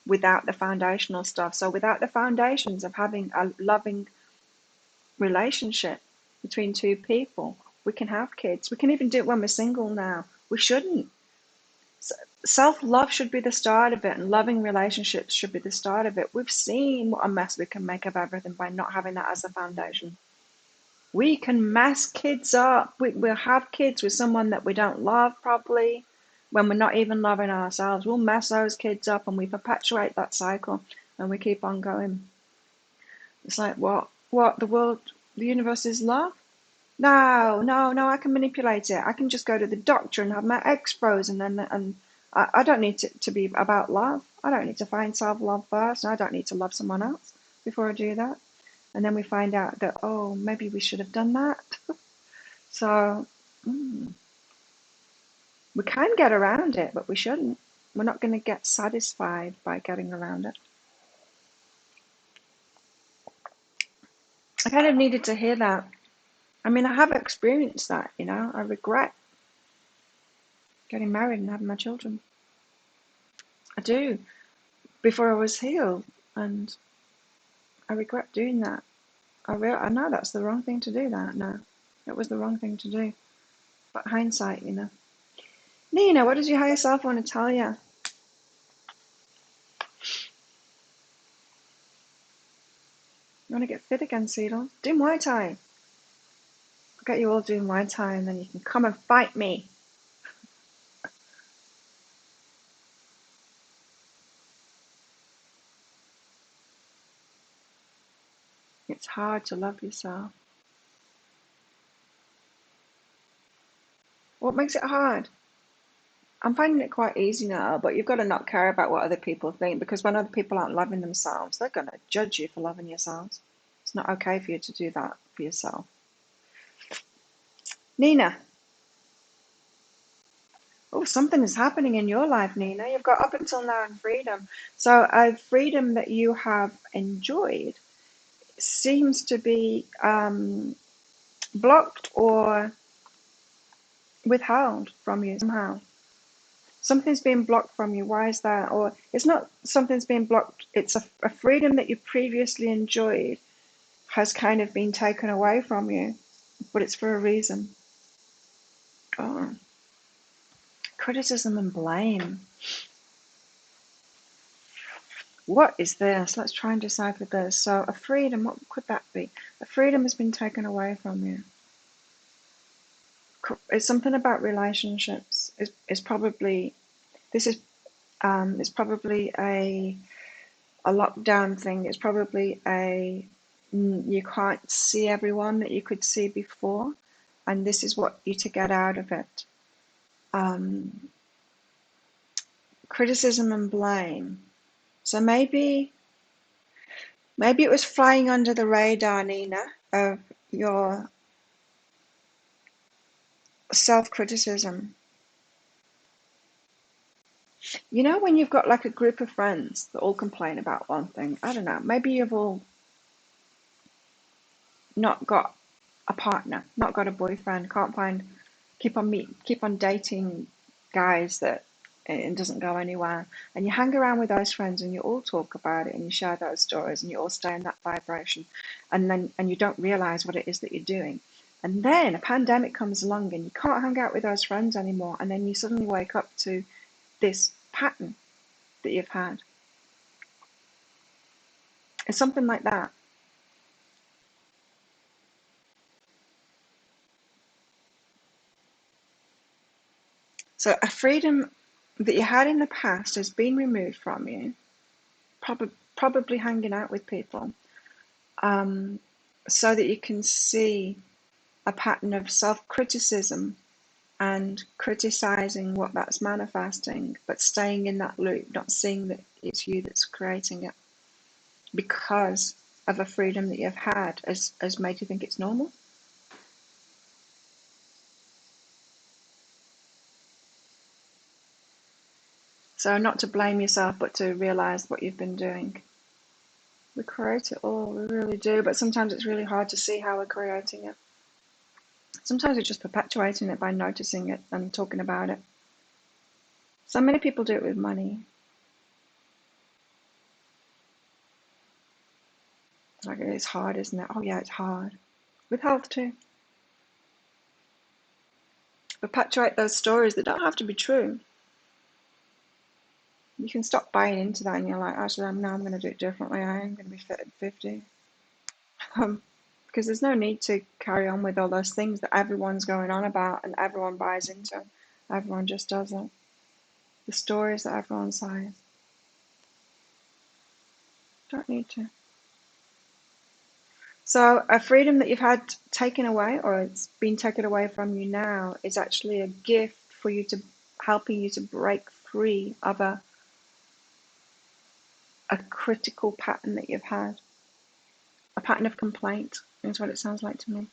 without the foundational stuff. So without the foundations of having a loving relationship between two people, we can have kids. We can even do it when we're single now. We shouldn't. Self-love should be the start of it, and loving relationships should be the start of it. We've seen what a mess we can make of everything by not having that as a foundation. We can mess kids up. We'll have kids with someone that we don't love properly when we're not even loving ourselves. We'll mess those kids up and we perpetuate that cycle and we keep on going. It's like, what? What? The world, the universe is love? No, no, no, I can manipulate it. I can just go to the doctor and have my eggs frozen and I don't need to be about love. I don't need to find self-love first. I don't need to love someone else before I do that. And then we find out that, oh, maybe we should have done that. So we can get around it, but we shouldn't. We're not going to get satisfied by getting around it. I kind of needed to hear that. I mean, I have experienced that, you know. I regret getting married and having my children. I do, before I was healed, and I regret doing that. I know that's the wrong thing to do. That no, it was the wrong thing to do. But hindsight, you know. Nina, what does your higher self want to tell you? You want to get fit again, Cedar? Do Muay Thai. I'll get you all doing Muay Thai, and then you can come and fight me. It's hard to love yourself. What makes it hard? I'm finding it quite easy now, but you've got to not care about what other people think, because when other people aren't loving themselves, they're going to judge you for loving yourselves. It's not okay for you to do that for yourself. Nina. Oh, something is happening in your life, Nina. You've got up until now in freedom. So a freedom that you have enjoyed seems to be blocked or withheld from you somehow. Something's being blocked from you. Why is that? Or it's not something's being blocked. It's a freedom that you previously enjoyed has kind of been taken away from you, but it's for a reason. Oh, criticism and blame. What is this? Let's try and decipher this. So a freedom, what could that be? A freedom has been taken away from you. It's something about relationships. It's probably this is it's probably a lockdown thing. It's probably a you can't see everyone that you could see before, and this is what you to get out of it. Criticism and blame. So maybe it was flying under the radar, Nina, of your self-criticism. You know, when you've got like a group of friends that all complain about one thing, I don't know, maybe you've all not got a partner, not got a boyfriend, can't find, keep on dating guys that it doesn't go anywhere, and you hang around with those friends and you all talk about it and you share those stories and you all stay in that vibration, and you don't realize what it is that you're doing. And then a pandemic comes along and you can't hang out with those friends anymore, and then you suddenly wake up to this pattern that you've had. It's something like that. So a freedom that you had in the past has been removed from you, probably hanging out with people, um, so that you can see a pattern of self-criticism and criticizing what that's manifesting, but staying in that loop, not seeing that it's you that's creating it because of a freedom that you've had has made you think it's normal. So not to blame yourself, but to realize what you've been doing. We create it all, we really do, but sometimes it's really hard to see how we're creating it. Sometimes we're just perpetuating it by noticing it and talking about it. So many people do it with money. Like, it's hard, isn't it? Oh yeah, it's hard. With health too. Perpetuate those stories that don't have to be true. You can stop buying into that and you're like, actually, I'm going to do it differently. I am going to be fit at 50. Because there's no need to carry on with all those things that everyone's going on about and everyone buys into. Everyone just does it. The stories that everyone says. Don't need to. So a freedom that you've had taken away, or it's been taken away from you now, is actually a gift for you to helping you to break free of a critical pattern that you've had. A pattern of complaint is what it sounds like to me.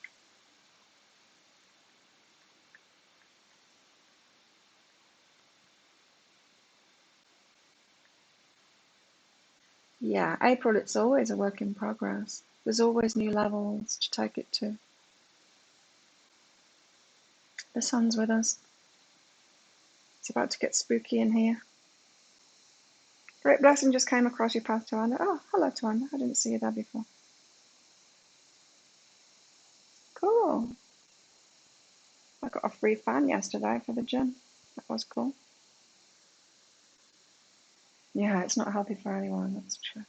Yeah, April, it's always a work in progress. There's always new levels to take it to. The sun's with us. It's about to get spooky in here. Great blessing just came across your path, Tawana. Oh, hello, Tawana. I didn't see you there before. Cool. I got a free fan yesterday for the gym. That was cool. Yeah, it's not healthy for anyone, that's true.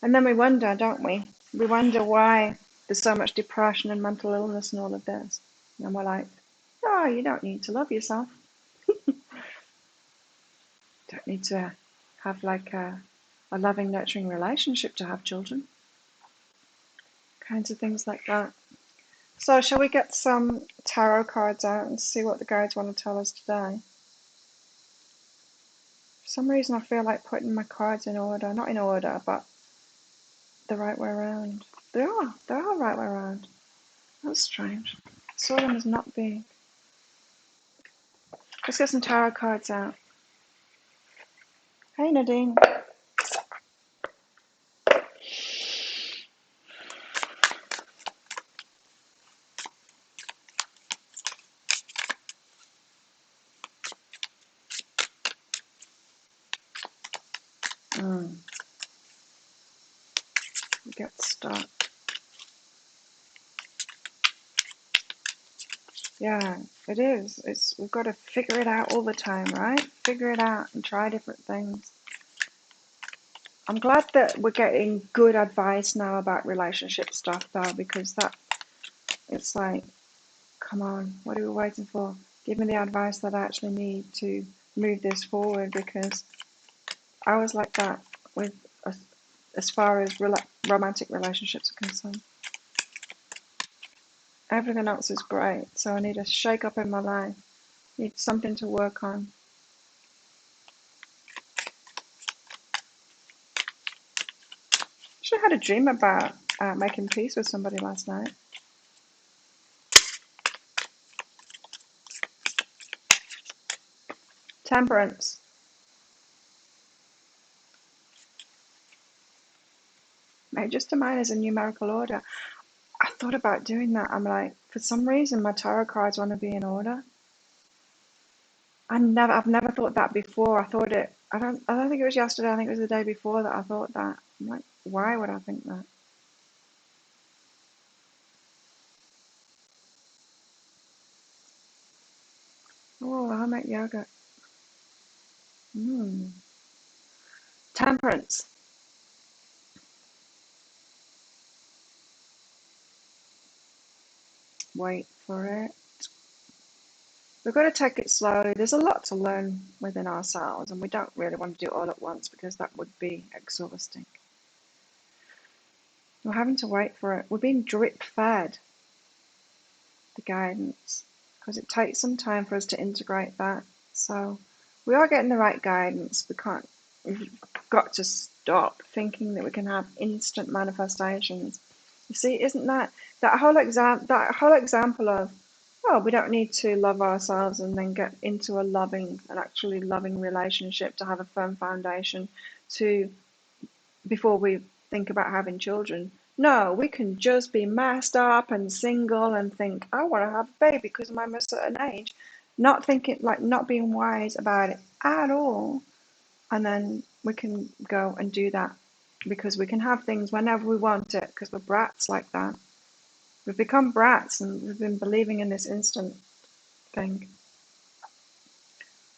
And then we wonder, don't we? We wonder why there's so much depression and mental illness and all of this. And we're like, oh, you don't need to love yourself. Don't need to have like a loving, nurturing relationship to have children. Kinds of things like that. So shall we get some tarot cards out and see what the guides want to tell us today? For some reason I feel like putting my cards in order. Not in order, but the right way around. They are right way around. That's strange. I saw them as not being. Let's get some tarot cards out. Hey Nadine. Get stuck. Yeah, it is. We've got to figure it out all the time, right? Figure it out and try different things. I'm glad that we're getting good advice now about relationship stuff though, because it's like, come on, what are we waiting for? Give me the advice that I actually need to move this forward, because I was like that with as far as romantic relationships are concerned. Everything else is great, so I need a shake up in my life. Need something to work on. Actually, I had a dream about making peace with somebody last night. Temperance. Just a mine as a numerical order. I thought about doing that. I'm like, for some reason, my tarot cards want to be in order. I've never thought that before. I don't think it was yesterday. I think it was the day before that I thought that. I'm like, why would I think that? Oh, I'll make yogurt. Temperance. Wait for it. We've got to take it slowly. There's a lot to learn within ourselves, and we don't really want to do it all at once because that would be exhausting. We're having to wait for it. We're being drip fed the guidance because it takes some time for us to integrate that. So we are getting the right guidance. We've got to stop thinking that we can have instant manifestations. You see, isn't that whole example of, oh, we don't need to love ourselves and then get into an actually loving relationship to have a firm foundation before we think about having children. No, we can just be messed up and single and think, I want to have a baby because I'm a certain age, not thinking, like, not being wise about it at all. And then we can go and do that because we can have things whenever we want it because we're brats like that. We've become brats and we've been believing in this instant thing.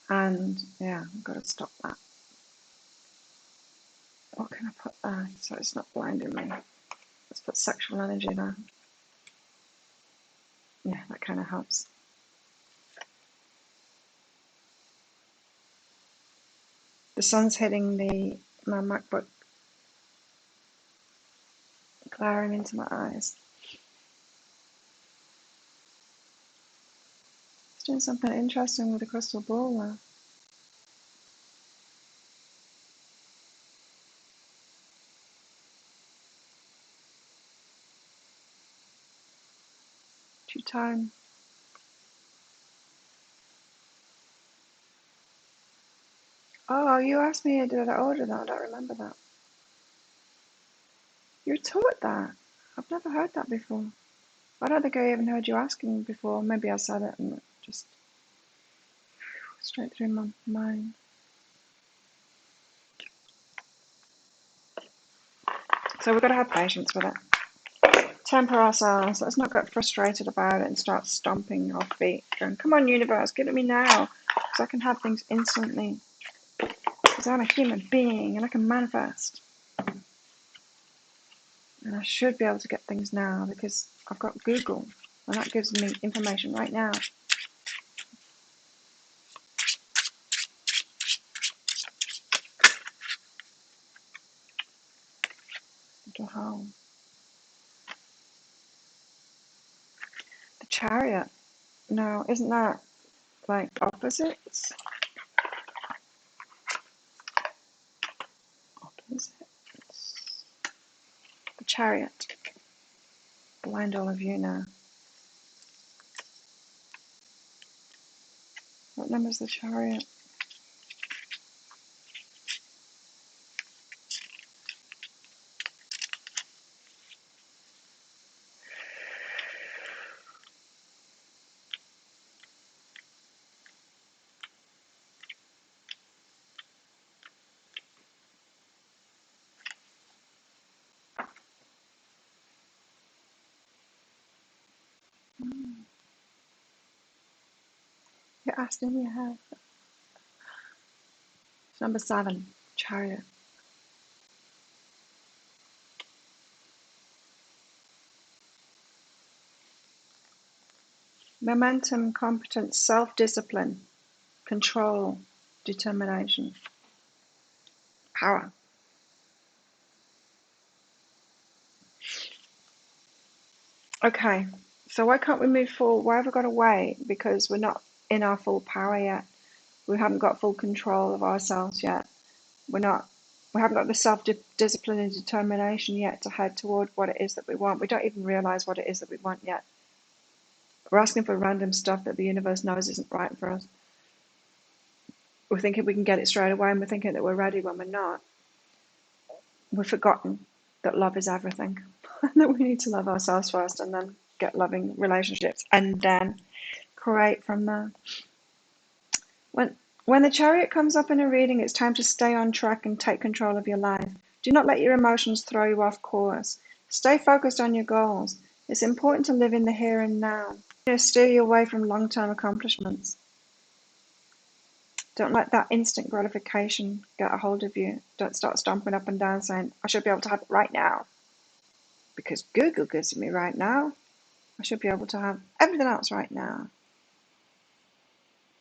And yeah, I've got to stop that. What can I put there so it's not blinding me? Let's put sexual energy there. Yeah, that kind of helps. The sun's hitting my MacBook, glaring into my eyes. It's doing something interesting with the crystal ball there. Due time. Oh, you asked me did I order that. I don't remember that. You're taught that. I've never heard that before. I don't think I even heard you asking before. Maybe I said it and it just straight through my mind. So we've got to have patience with it. Temper ourselves. Let's not get frustrated about it and start stomping our feet. Going, come on, universe, give it me now. Because I can have things instantly. Because I'm a human being and I can manifest. And I should be able to get things now because I've got Google. And that gives me information right now. Little hole. The Chariot. Now, isn't that like opposites? Opposites. The Chariot. Blind all of you now. What number's the Chariot? You're asking me how. It's number 7. Chariot. Momentum, competence, self-discipline, control, determination, power. Okay, so why can't we move forward? Why have we got to wait? Because we're not in our full power yet. We haven't got full control of ourselves yet. We haven't got the self-discipline and determination yet to head toward what it is that we want. We don't even realize what it is that we want yet. We're asking for random stuff that the universe knows isn't right for us. We're thinking we can get it straight away, and we're thinking that we're ready when we're not. We've forgotten that love is everything, and that we need to love ourselves first and then get loving relationships and then create from there. When the Chariot comes up in a reading, it's time to stay on track and take control of your life. Do not let your emotions throw you off course. Stay focused on your goals. It's important to live in the here and now. Steer you away from long-term accomplishments. Don't let that instant gratification get a hold of you. Don't start stomping up and down saying, I should be able to have it right now. Because Google gives it me right now. I should be able to have everything else right now.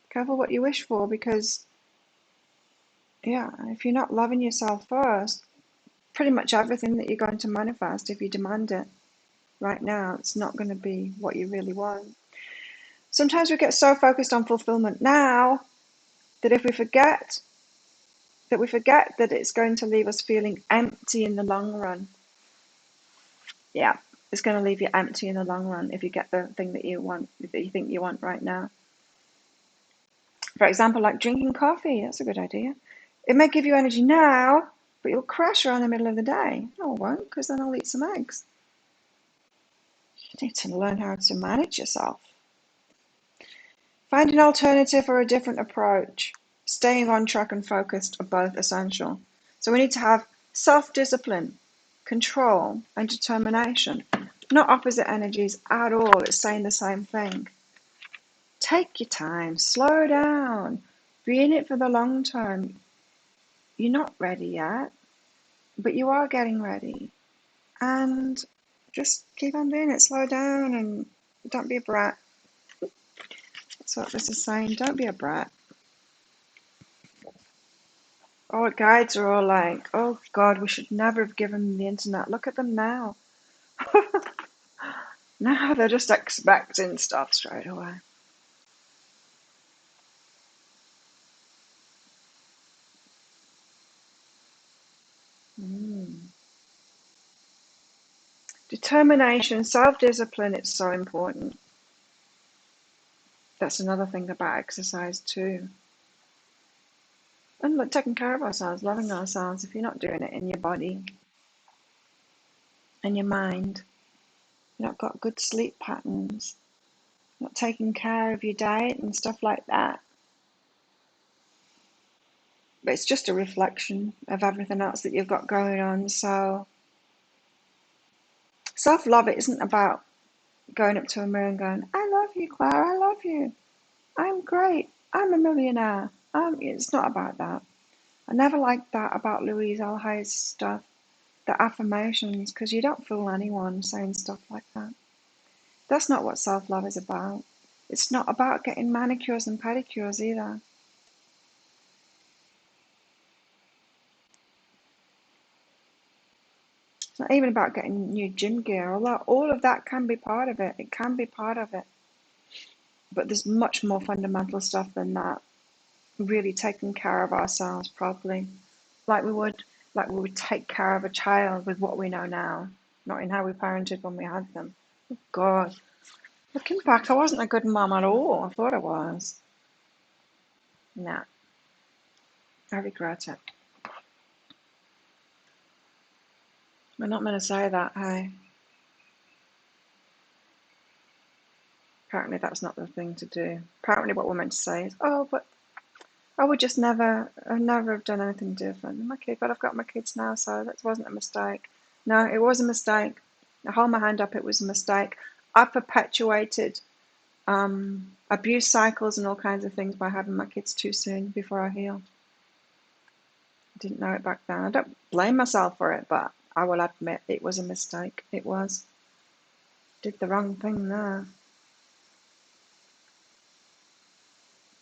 Careful what you wish for, because if you're not loving yourself first, pretty much everything that you're going to manifest, if you demand it right now, it's not going to be what you really want. Sometimes we get so focused on fulfillment now that we forget that it's going to leave us feeling empty in the long run. Yeah, it's going to leave you empty in the long run if you get the thing that you want, that you think you want right now. For example, like drinking coffee, that's a good idea. It may give you energy now, but you'll crash around the middle of the day. No, it won't, because then I'll eat some eggs. You need to learn how to manage yourself. Find an alternative or a different approach. Staying on track and focused are both essential. So we need to have self-discipline, control, and determination. Not opposite energies at all. It's saying the same thing. Take your time, slow down, be in it for the long term. You're not ready yet, but you are getting ready. And just keep on doing it, slow down, and don't be a brat. That's what this is saying, don't be a brat. Our guides are all like, oh God, we should never have given them the internet. Look at them now. Now they're just expecting stuff straight away. Determination, self-discipline, it's so important. That's another thing about exercise too. And like taking care of ourselves, loving ourselves, if you're not doing it in your body and your mind, you've not got good sleep patterns, not taking care of your diet and stuff like that. But it's just a reflection of everything else that you've got going on. So self-love, it isn't about going up to a mirror and going, I love you, Claire, I love you. I'm great. I'm a millionaire. It's not about that. I never liked that about Louise Alhay's stuff, the affirmations, because you don't fool anyone saying stuff like that. That's not what self-love is about. It's not about getting manicures and pedicures either. It's not even about getting new gym gear, although all of that can be part of it. It can be part of it. But there's much more fundamental stuff than that. Really taking care of ourselves properly, like we would take care of a child with what we know now, not in how we parented when we had them. Oh God, looking back, I wasn't a good mum at all. I thought I was. Nah, I regret it. We're not meant to say that, hey? Apparently that's not the thing to do. Apparently what we're meant to say is, oh, but I would just I'd never have done anything different. Okay, but I've got my kids now, so that wasn't a mistake. No, it was a mistake. I hold my hand up, it was a mistake. I perpetuated abuse cycles and all kinds of things by having my kids too soon before I healed. I didn't know it back then. I don't blame myself for it, but I will admit it was a mistake. It was. Did the wrong thing there.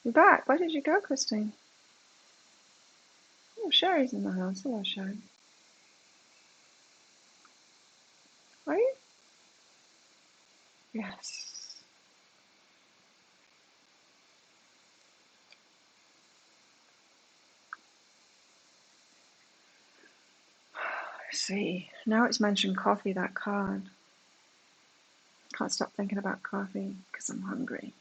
You're back. Where did you go, Christine? Oh, Sherry's in the house. Hello, Sherry. Are you? Yes. I see. Now it's mentioned coffee, that card. Can't stop thinking about coffee because I'm hungry.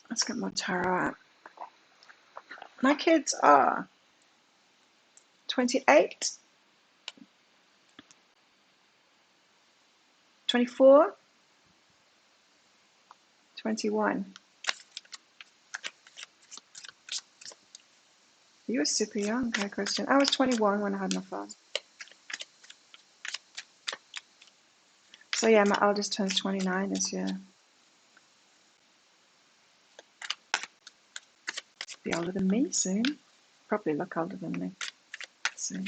Let's get more tarot out. My kids are 28, 24, 21. You were super young, okay, Christian. I was 21 when I had my first. So yeah, my eldest turns 29 this year. Be older than me soon. Probably look older than me soon.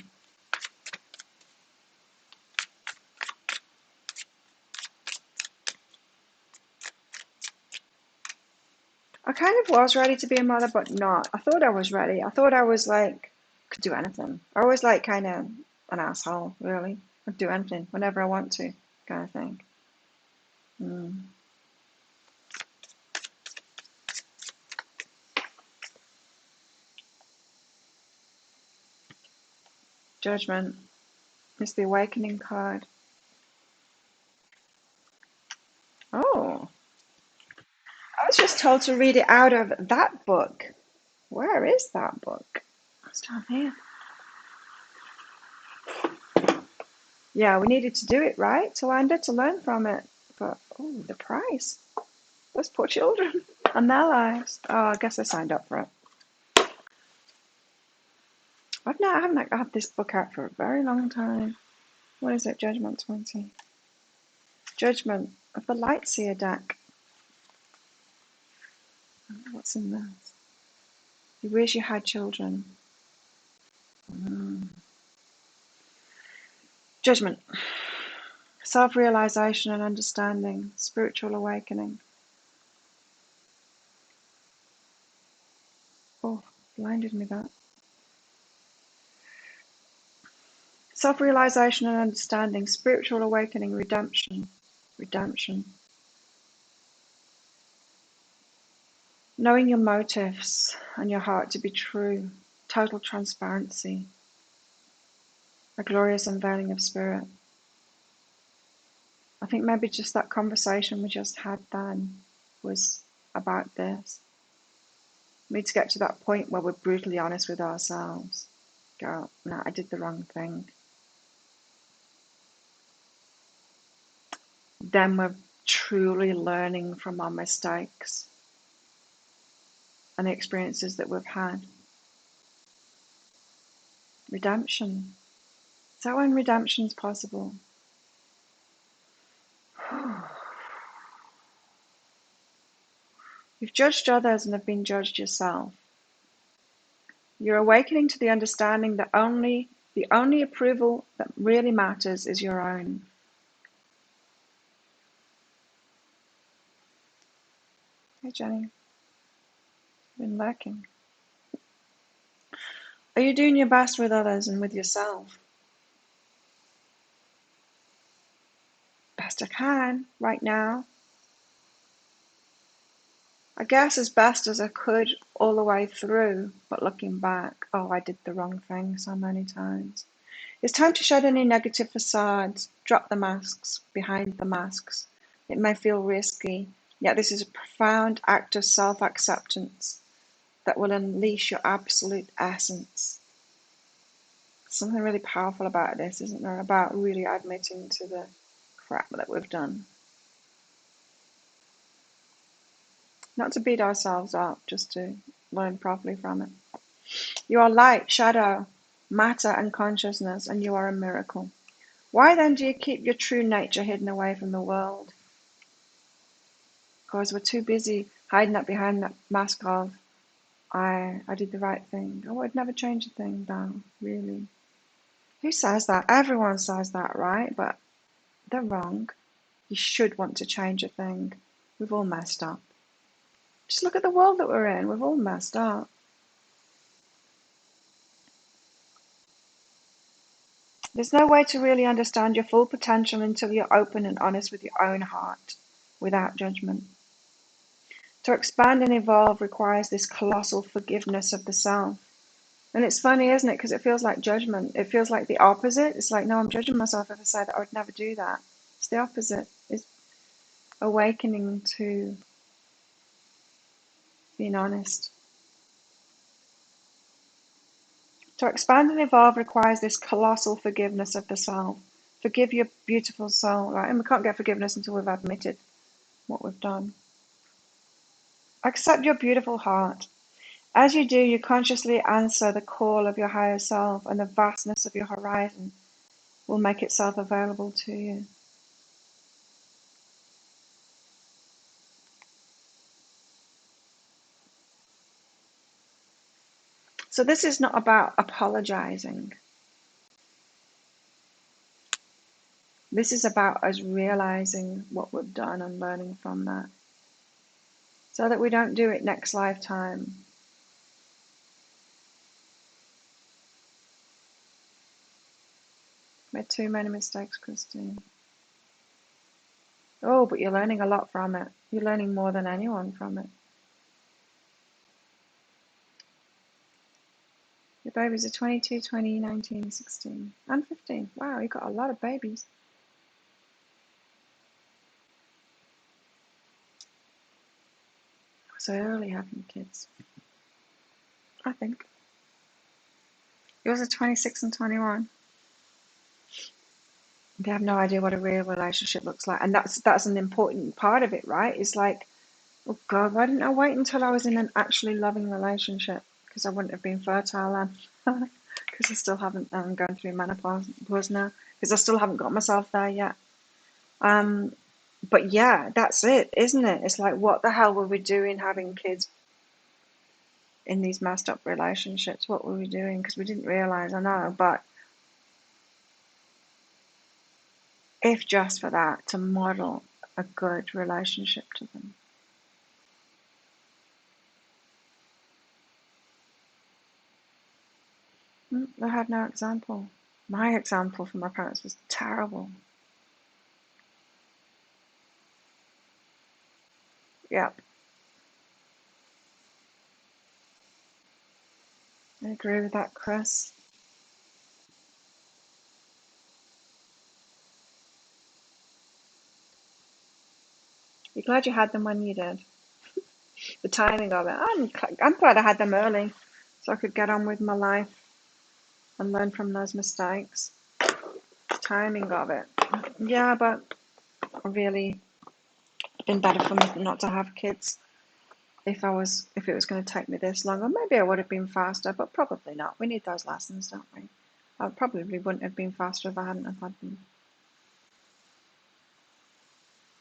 I kind of was ready to be a mother, but not. I thought I was ready. I thought I was like, could do anything. I was like kind of an asshole, really. I'd do anything whenever I want to, kind of thing. Judgment. It's the awakening card. Oh, I was just told to read it out of that book. Where is that book? It's down here. Yeah, we needed to do it, right? To learn from it. But, oh, the price. Those poor children and their lives. Oh, I guess I signed up for it. I haven't had this book out for a very long time. What is it? Judgment 20. Judgment of the Lightseer deck. What's in this? You wish you had children. Judgment. Self-realization and understanding. Spiritual awakening. Oh, blinded me that. Self-realization and understanding. Spiritual awakening. Redemption. Redemption. Knowing your motives and your heart to be true. Total transparency. A glorious unveiling of spirit. I think maybe just that conversation we just had then was about this. We need to get to that point where we're brutally honest with ourselves. Go, no, I did the wrong thing. Then we're truly learning from our mistakes and the experiences that we've had. Redemption. Is that when redemption's possible? You've judged others and have been judged yourself. You're awakening to the understanding that the only approval that really matters is your own. Hey Jenny, been lurking. Are you doing your best with others and with yourself? Best I can right now. I guess as best as I could all the way through, but looking back, oh, I did the wrong thing so many times. It's time to shed any negative facades, drop the masks behind the masks. It may feel risky, yet this is a profound act of self-acceptance that will unleash your absolute essence. Something really powerful about this, isn't there? About really admitting to the crap that we've done. Not to beat ourselves up, just to learn properly from it. You are light, shadow, matter, and consciousness, and you are a miracle. Why then do you keep your true nature hidden away from the world? Because we're too busy hiding that behind that mask of, I did the right thing. I would never change a thing, Dan, really. Who says that? Everyone says that, right? But they're wrong. You should want to change a thing. We've all messed up. Just look at the world that we're in. We've all messed up. There's no way to really understand your full potential until you're open and honest with your own heart, without judgment. To expand and evolve requires this colossal forgiveness of the self. And it's funny, isn't it? Because it feels like judgment. It feels like the opposite. It's like, no, I'm judging myself if I say that I would never do that. It's the opposite. It's awakening to being honest. To expand and evolve requires this colossal forgiveness of the self. Forgive your beautiful soul, right? And we can't get forgiveness until we've admitted what we've done. Accept your beautiful heart. As you do, you consciously answer the call of your higher self, and the vastness of your horizon will make itself available to you. So this is not about apologizing. This is about us realizing what we've done and learning from that, so that we don't do it next lifetime. Made too many mistakes, Christine. Oh, but you're learning a lot from it. You're learning more than anyone from it. Your babies are 22, 20, 19, 16, and 15. Wow, you've got a lot of babies. So early having kids, I think. Yours are 26 and 21. They have no idea what a real relationship looks like. And that's an important part of it, right? It's like, oh God, why didn't I wait until I was in an actually loving relationship? Because I wouldn't have been fertile then. Because I still haven't, I'm going through menopause now. Because I still haven't got myself there yet. But yeah, that's it, isn't it? It's like, what the hell were we doing having kids in these messed up relationships? What were we doing? Because we didn't realize, I know, but if just for that, to model a good relationship to them. I had no example. My example from my parents was terrible. Yeah, I agree with that, Chris. You're glad you had them when you did. The timing of it. I'm glad I had them early so I could get on with my life and learn from those mistakes. The timing of it. Yeah, but really been better for me not to have kids. If it was going to take me this long, or maybe I would have been faster, but probably not. We need those lessons, don't we? I probably wouldn't have been faster if I hadn't have had them.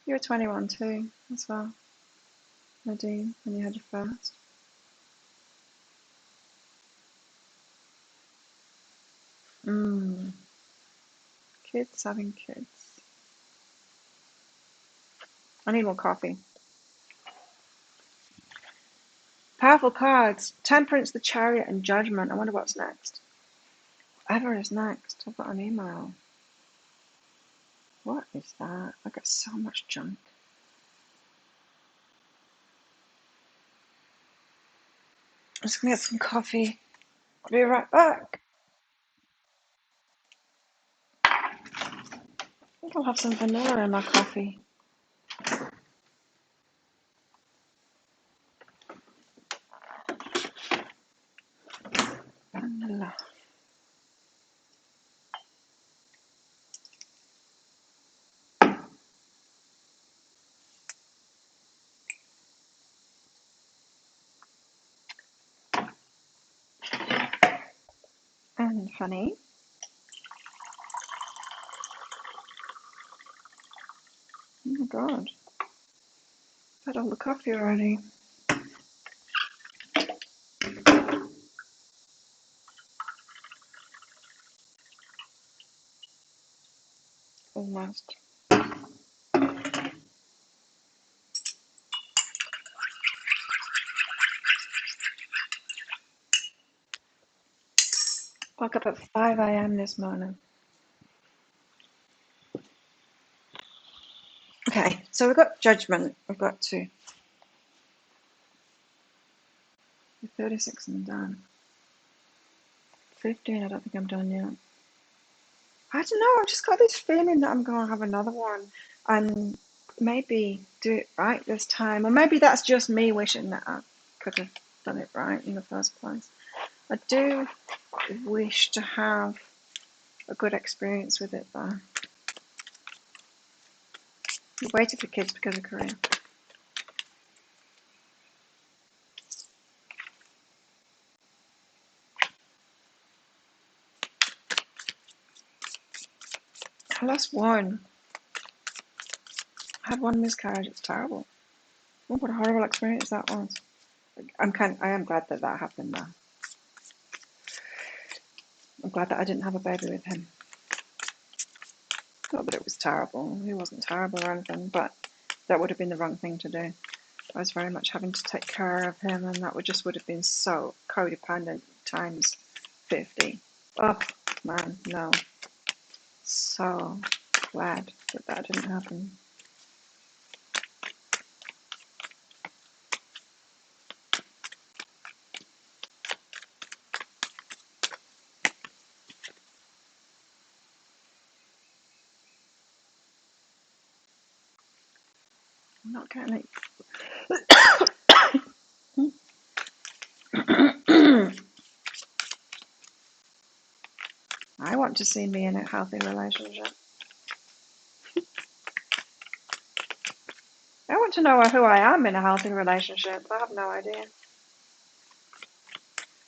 You were 21 too, as well, Nadine, when you had your first. Kids having kids. I need more coffee. Powerful cards. Temperance, the Chariot, and Judgment. I wonder what's next. Whatever is next. I've got an email. What is that? I got so much junk. I'm just going to get some coffee. I'll be right back. I think I'll have some vanilla in my coffee. Vanilla. And honey. Oh my god. I've had all the coffee already. Almost. Woke up at 5 a.m. this morning. Okay, so we've got Judgment. We've got to. 36 and done. 15, I don't think I'm done yet. I don't know, I've just got this feeling that I'm going to have another one and maybe do it right this time. Or maybe that's just me wishing that I could have done it right in the first place. I do wish to have a good experience with it though. I waited for kids because of career. I lost one. I had one miscarriage. It's terrible. Oh, what a horrible experience that was. I am glad that that happened though. I'm glad that I didn't have a baby with him. Not that it was terrible. He wasn't terrible or anything, but that would have been the wrong thing to do. I was very much having to take care of him, and that would have been so codependent times 50. Oh man, no. So glad that that didn't happen. I'm not getting it. I want to see me in a healthy relationship. I want to know who I am in a healthy relationship. I have no idea.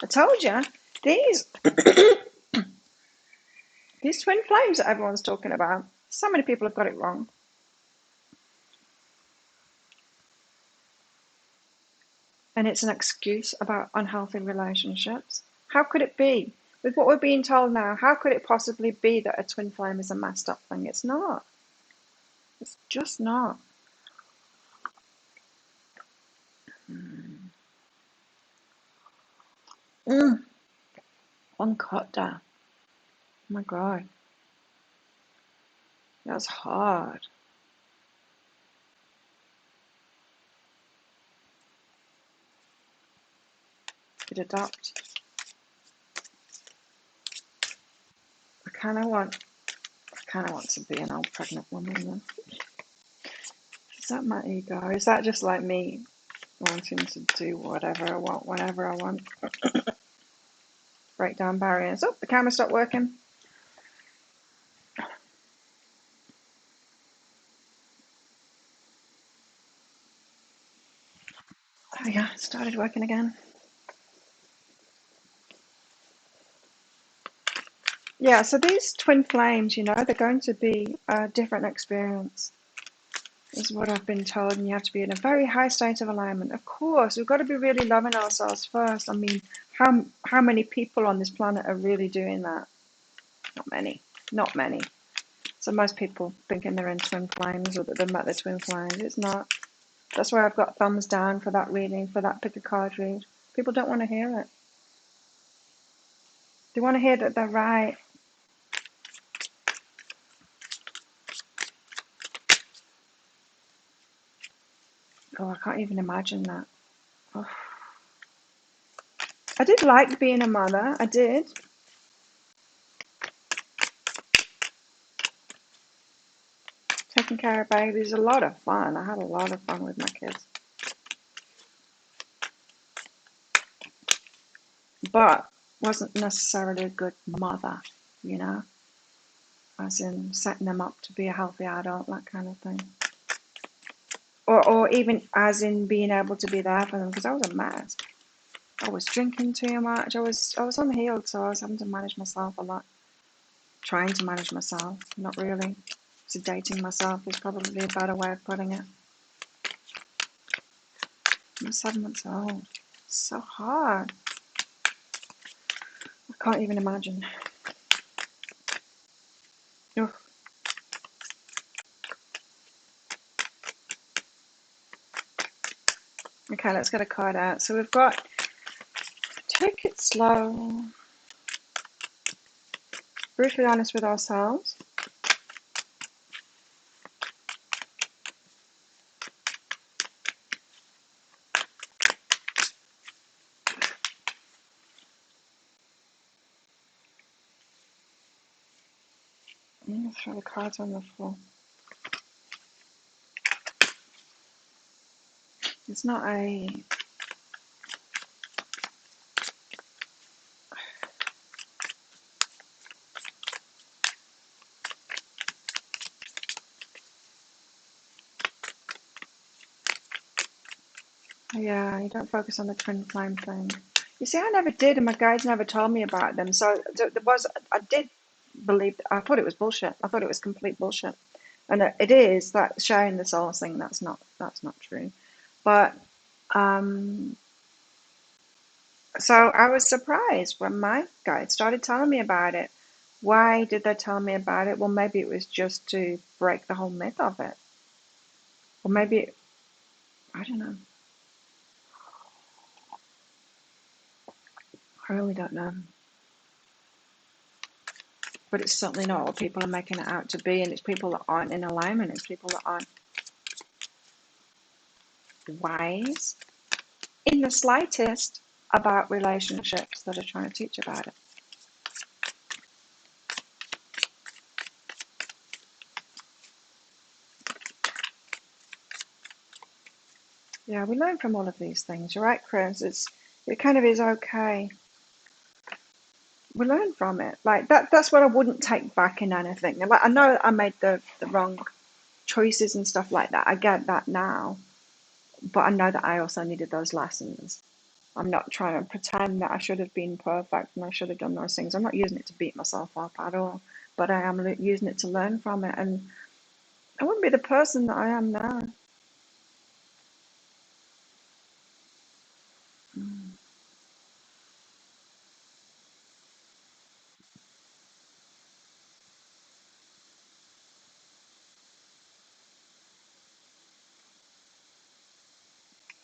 I told you, these these twin flames that everyone's talking about, so many people have got it wrong. And it's an excuse about unhealthy relationships. How could it be? With what we're being told now, how could it possibly be that a twin flame is a messed up thing? It's not. It's just not. One cut down. Oh my god. That's hard. Could adopt. I kinda want to be an old pregnant woman then. Is that my ego? Or is that just like me wanting to do whatever I want, whenever I want? Break down barriers. Oh, the camera stopped working. Oh yeah, it started working again. Yeah, so these twin flames, they're going to be a different experience, is what I've been told, and you have to be in a very high state of alignment. Of course, we've got to be really loving ourselves first. I mean, how many people on this planet are really doing that? Not many. Not many. So most people thinking they're in twin flames or that they've met their twin flames. It's not. That's why I've got thumbs down for that reading, for that pick a card read. People don't want to hear it. They want to hear that they're right. Oh, I can't even imagine that. Oh. I did like being a mother. I did. Taking care of babies, a lot of fun. I had a lot of fun with my kids. But wasn't necessarily a good mother, you know, as in setting them up to be a healthy adult, that kind of thing. Or even as in being able to be there for them, because I was a mess. I was drinking too much. I was unhealed, so I was having to manage myself a lot. Trying to manage myself, not really. Sedating myself is probably a better way of putting it. I'm 7 months old. It's so hard. I can't even imagine. Ugh. Okay, let's get a card out. So we've got take it slow, brutally honest with ourselves. I'm going to throw the cards on the floor. It's not a... Yeah, you don't focus on the twin flame thing. You see, I never did, and my guides never told me about them. So there was, I did believe, I thought it was bullshit. I thought it was complete bullshit. And it is that sharing the souls thing. That's not true. But so I was surprised when my guide started telling me about it. Why did they tell me about it? Well, maybe it was just to break the whole myth of it. Or maybe, I don't know. I really don't know. But it's certainly not what people are making it out to be, and it's people that aren't in alignment. It's people that aren't wise in the slightest about relationships that are trying to teach about it. Yeah, we learn from all of these things. You're right, Chris. It kind of is okay. We learn from it. Like that's what I wouldn't take back in anything. Like I know I made the wrong choices and stuff like that. I get that now. But I know that I also needed those lessons. I'm not trying to pretend that I should have been perfect and I should have done those things. I'm not using it to beat myself up at all, but I am using it to learn from it. And I wouldn't be the person that I am now.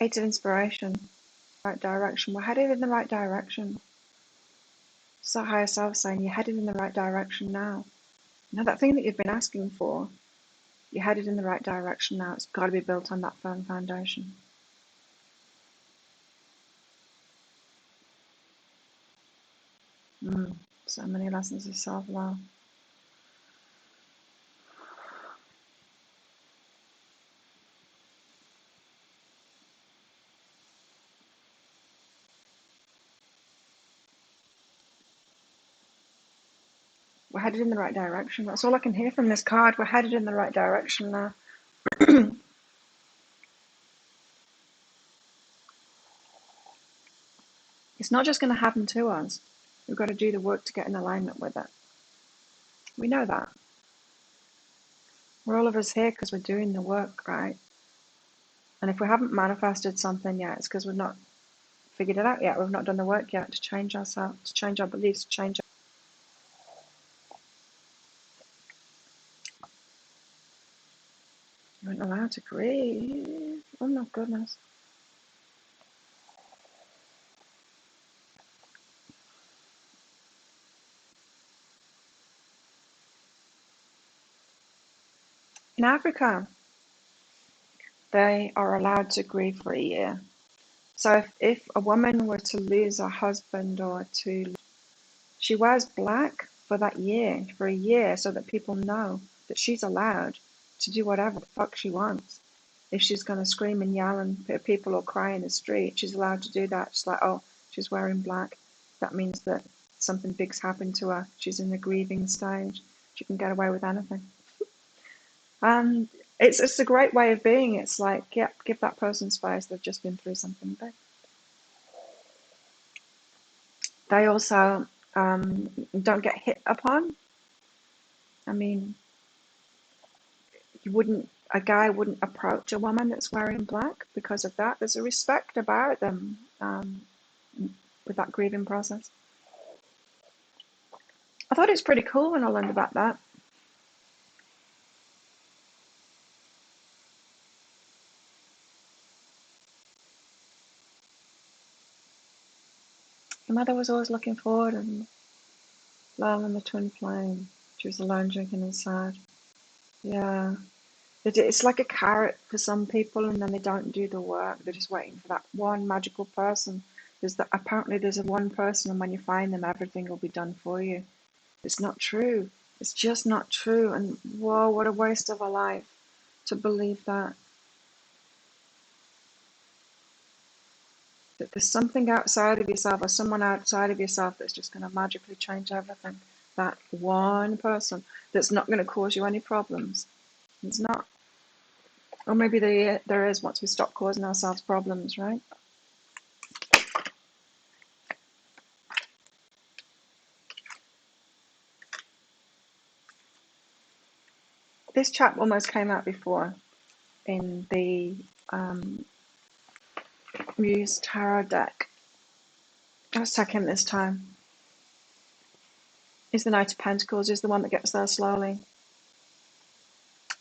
Age of inspiration, right direction. We're headed in the right direction. It's that higher self saying you're headed in the right direction now. That thing that you've been asking for, you're headed in the right direction now. It's got to be built on that firm foundation. So many lessons of self-love. We're headed in the right direction. That's all I can hear from this card. We're headed in the right direction now. It's not just going to happen to us. We've got to do the work to get in alignment with it. We know that. We're all of us here because we're doing the work, right? And if we haven't manifested something yet, it's because we've not figured it out yet. We've not done the work yet to change ourselves, to change our beliefs, to change. You aren't allowed to grieve. Oh my goodness. In Africa, they are allowed to grieve for a year. So if a woman were to lose her husband or to, she wears black for that year, for a year, so that people know that she's allowed to do whatever the fuck she wants. If she's going to scream and yell and people will cry in the street, she's allowed to do that. She's like, oh, she's wearing black. That means that something big's happened to her. She's in the grieving stage. She can get away with anything. And it's a great way of being. It's like, yeah, give that person space. They've just been through something big. They also don't get hit upon. I mean, a guy wouldn't approach a woman that's wearing black because of that. There's a respect about them with that grieving process. I thought it was pretty cool when I learned about that. My mother was always looking forward and Llewllyn and the twin flame. She was alone drinking inside. Yeah. It's like a carrot for some people, and then they don't do the work. They're just waiting for that one magical person. Apparently there's a one person, and when you find them, everything will be done for you. It's not true. It's just not true. And whoa, what a waste of a life to believe that there's something outside of yourself or someone outside of yourself that's just going to magically change everything. That one person that's not going to cause you any problems. It's not. Or maybe there is once we stop causing ourselves problems, right? This chap almost came out before in the Muse Tarot deck. Let's check him this time. He's the Knight of Pentacles. He's the one that gets there slowly.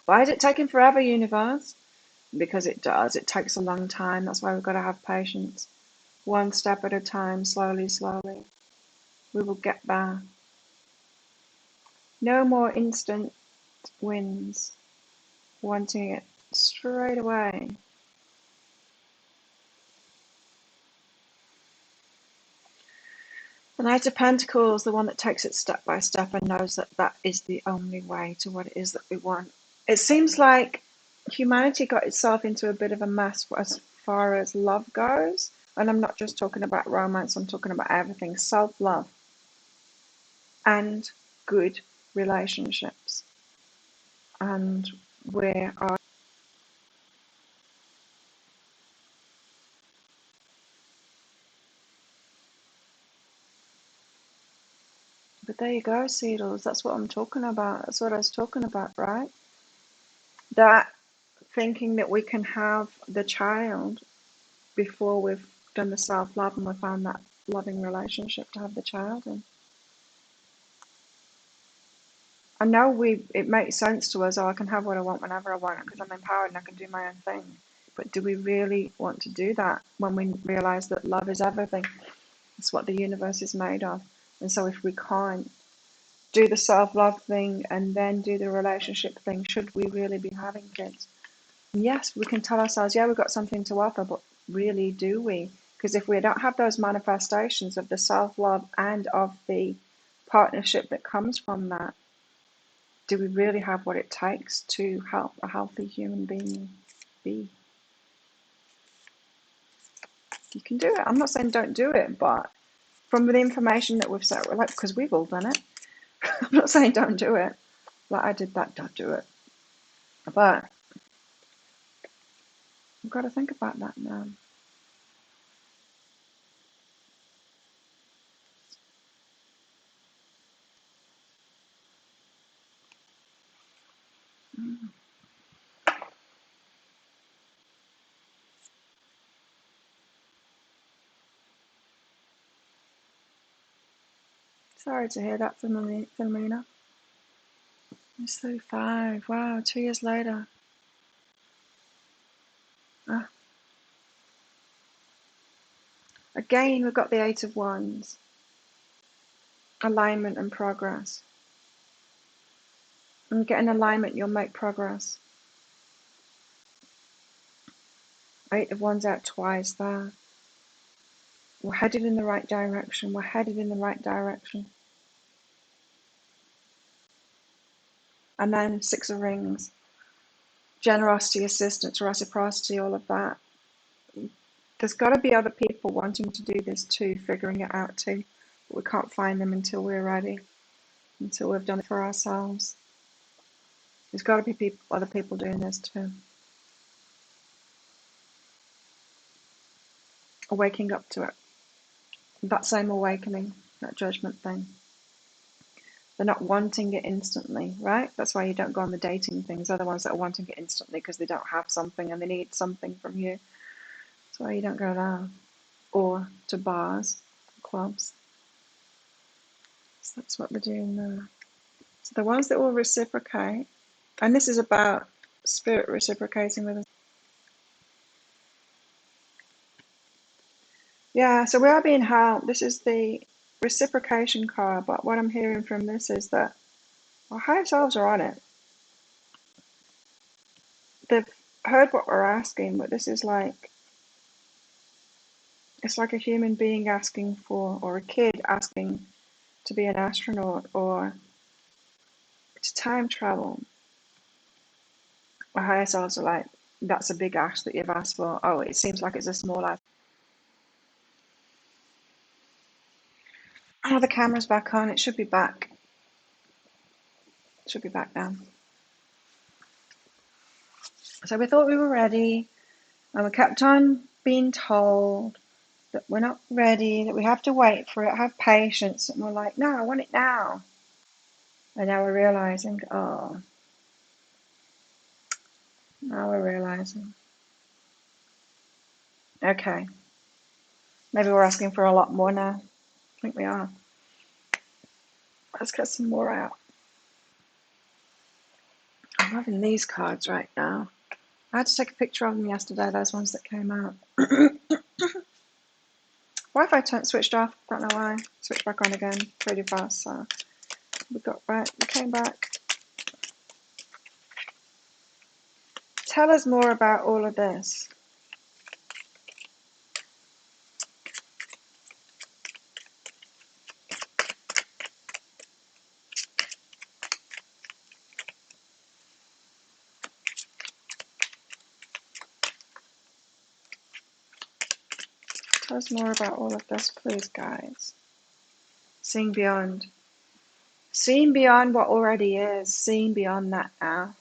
Why is it taking forever, universe? Because it does. It takes a long time. That's why we've got to have patience. One step at a time, slowly, slowly. We will get there. No more instant wins. Wanting it straight away. The Knight of Pentacles, the one that takes it step by step and knows that that is the only way to what it is that we want. It seems like humanity got itself into a bit of a mess as far as love goes. And I'm not just talking about romance, I'm talking about everything. Self-love and good relationships. And where are. But there you go, Seedles. That's what I'm talking about. That's what I was talking about, right? That thinking that we can have the child before we've done the self-love and we've found that loving relationship to have the child in. I know it makes sense to us, oh, I can have what I want whenever I want because I'm empowered and I can do my own thing. But do we really want to do that when we realize that love is everything? It's what the universe is made of. And so if we can't do the self-love thing and then do the relationship thing, should we really be having kids? And yes, we can tell ourselves, yeah, we've got something to offer, but really do we? Because if we don't have those manifestations of the self-love and of the partnership that comes from that, do we really have what it takes to help a healthy human being be? You can do it. I'm not saying don't do it, but from the information that we've set, like, because we've all done it, I'm not saying don't do it. Like I did that, don't do it. But I've got to think about that now. Sorry to hear that, Philomena. It's 35. Wow, 2 years later. Uh, Again, we've got the Eight of Wands. Alignment and progress. And get in alignment, you'll make progress. Eight of Wands out twice there. We're headed in the right direction. We're headed in the right direction. And then Six of Rings. Generosity, assistance, reciprocity, all of that. There's got to be other people wanting to do this too, figuring it out too. But we can't find them until we're ready, until we've done it for ourselves. There's got to be other people doing this too. Waking up to it. That same awakening, that judgment thing. They're not wanting it instantly, right? That's why you don't go on the dating things. They're the ones that are wanting it instantly because they don't have something and they need something from you. That's why you don't go there. Or to bars, clubs. So that's what they're doing there. So the ones that will reciprocate, and this is about spirit reciprocating with us. Yeah, so we are being helped. This is the reciprocation card, but what I'm hearing from this is that our higher selves are on it. They've heard what we're asking, but this is like, it's like a human being asking for, or a kid asking to be an astronaut or to time travel. Our higher selves are like, that's a big ask that you've asked for. Oh, it seems like it's a small ask. Oh, the camera's back on. It should be back. It should be back now. So we thought we were ready, and we kept on being told that we're not ready, that we have to wait for it, have patience. And we're like, no, I want it now. And now we're realizing, oh, now we're realizing. Okay, maybe we're asking for a lot more now. I think we are. Let's get some more out. I'm loving these cards right now. I had to take a picture of them yesterday, those ones that came out. Wi-Fi switched off, don't know why. Switched back on again pretty fast, so we came back. Tell us more about all of this. Tell us more about all of this, please, guys. Seeing beyond. Seeing beyond what already is. Seeing beyond that now.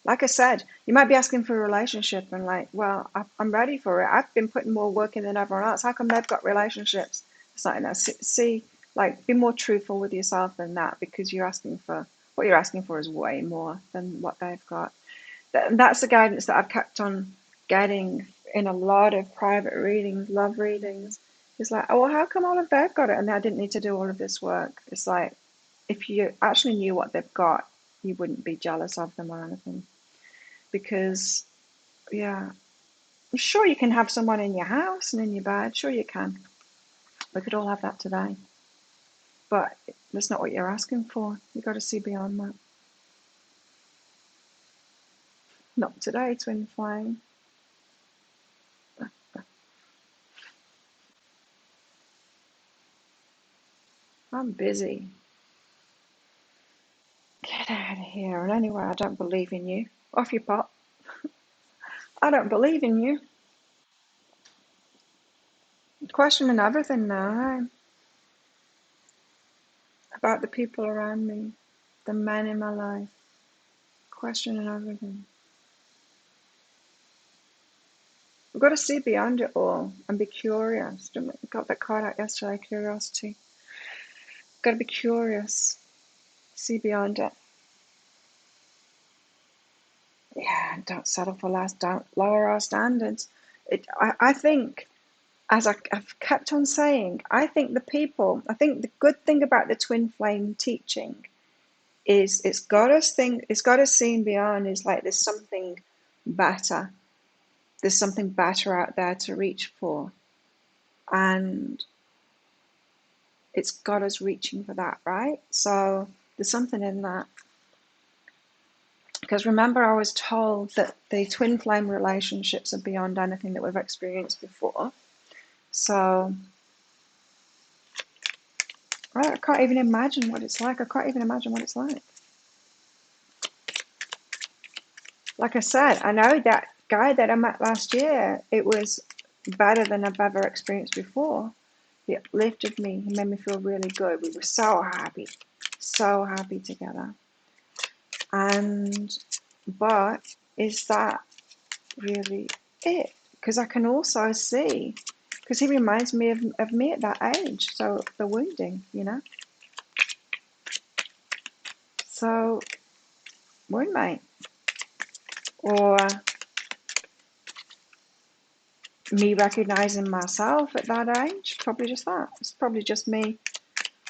Like I said, you might be asking for a relationship and like, well, I'm ready for it. I've been putting more work in than everyone else. How come they've got relationships? It's like, no, see, like, be more truthful with yourself than that, because what you're asking for is way more than what they've got. That's the guidance that I've kept on getting in a lot of private readings, love readings. It's like, oh, well, how come all of they've got it and I didn't need to do all of this work? It's like, if you actually knew what they've got, you wouldn't be jealous of them or anything. Because, yeah, I'm sure you can have someone in your house and in your bed. Sure you can. We could all have that today. But that's not what you're asking for. You've got to see beyond that. Not today, twin flame. I'm busy. Get out of here. And anyway, I don't believe in you. Off your pot. I don't believe in you. Questioning everything now. about the people around me, the men in my life, questioning everything. We've got to see beyond it all and be curious. Got that card out yesterday, curiosity. Got to be curious, see beyond it. Yeah, don't settle for less, don't lower our standards. I think, as I've kept on saying, I think the good thing about the twin flame teaching is it's got us seeing beyond, is like there's something better. There's something better out there to reach for. And it's got us reaching for that, right? So there's something in that. Because remember, I was told that the twin flame relationships are beyond anything that we've experienced before. So I can't even imagine what it's like. I can't even imagine what it's like. Like I said, I know that guy that I met last year, it was better than I've ever experienced before. He uplifted me. He made me feel really good. We were so happy together. But is that really it? Because I can also see, because he reminds me of me at that age. So the wounding, So, wound mate. Or me recognizing myself at that age. Probably just that. It's probably just me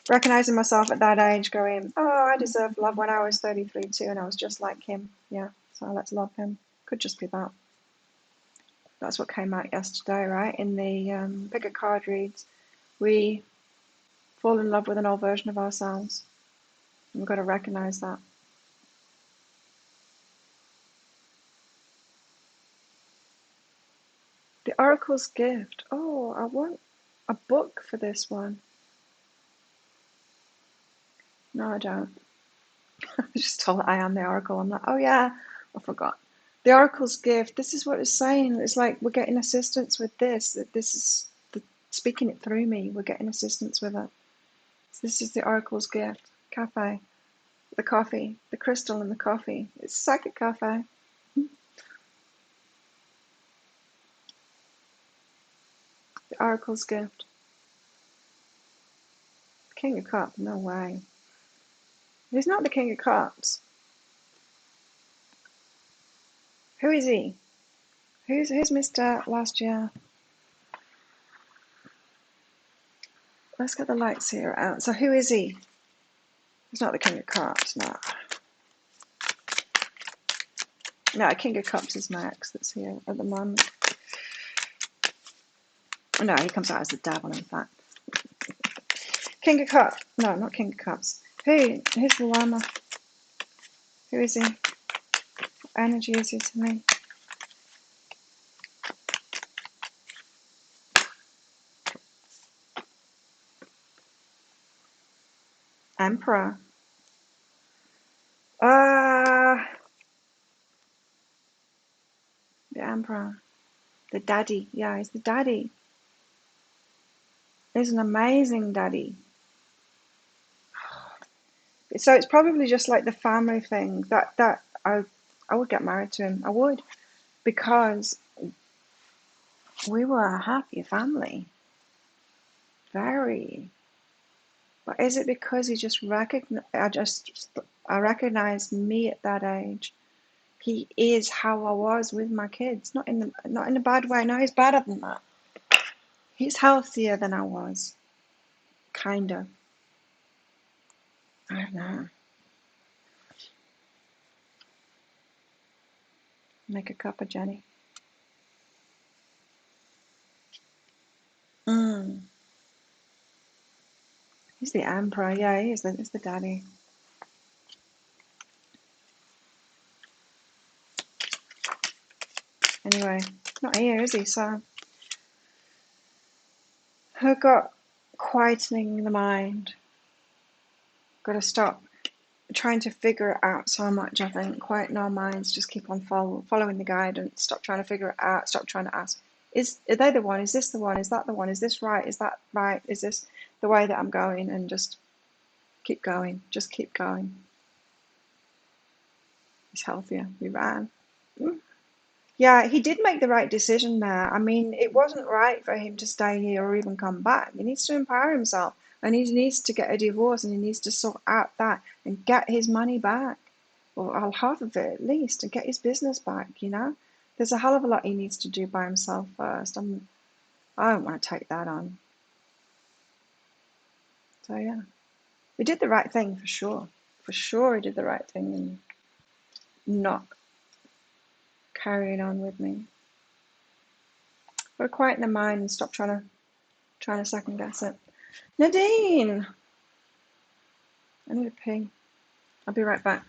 recognizing myself at that age, going, oh, I deserved love when I was 33 too, and I was just like him. Yeah, so let's love him. Could just be that. That's what came out yesterday, right? In the pick a card reads, we fall in love with an old version of ourselves. We've got to recognize that. The Oracle's Gift. Oh, I want a book for this one. No, I don't. I just told I am the Oracle. I'm like, oh yeah, I forgot. The Oracle's Gift. This is what it's saying. It's like we're getting assistance with this. That this is speaking it through me. We're getting assistance with it. So this is the Oracle's Gift. Cafe. The coffee. The crystal and the coffee. It's Psychic Cafe. The Oracle's Gift. King of Cups. No way. He's not the King of Cups. Who is he? Who's Mr. Last Year? Let's get the lights here out. So who is he? He's not the King of Cups, no. No, King of Cups is Max that's here at the moment. No, he comes out as the devil, in fact. King of Cups. No, not King of Cups. Who's the llama? Who is he? What energy is he to me? Emperor. The Emperor. The daddy. Yeah, he's the daddy. He's an amazing daddy. So it's probably just like the family thing that I would get married to him. I would, because we were a happy family. Very. But is it because he just I recognized me at that age? He is how I was with my kids, not in a bad way. No, he's better than that. He's healthier than I was, kind of. I don't know. Make a cup of Jenny. He's the emperor. Yeah, he's the daddy. Anyway, not here, is he? So I've got quietening the mind. Got to stop trying to figure it out so much. I think quieten our minds, just keep on following the guidance. Stop trying to figure it out. Stop trying to ask, are they the one? Is this the one? Is that the one? Is this right? Is that right? Is this the way that I'm going? And just Keep going. Just keep going. He's healthier. He ran. Mm. Yeah, he did make the right decision there. I mean, it wasn't right for him to stay here or even come back. He needs to empower himself, and he needs to get a divorce, and he needs to sort out that and get his money back, or half of it at least, and get his business back, you know? There's a hell of a lot he needs to do by himself first. I don't want to take that on. So yeah, he did the right thing for sure. For sure, he did the right thing in not carrying on with me. But quieten the mind and stop trying to second guess it. Nadine, I need a pee. I'll be right back.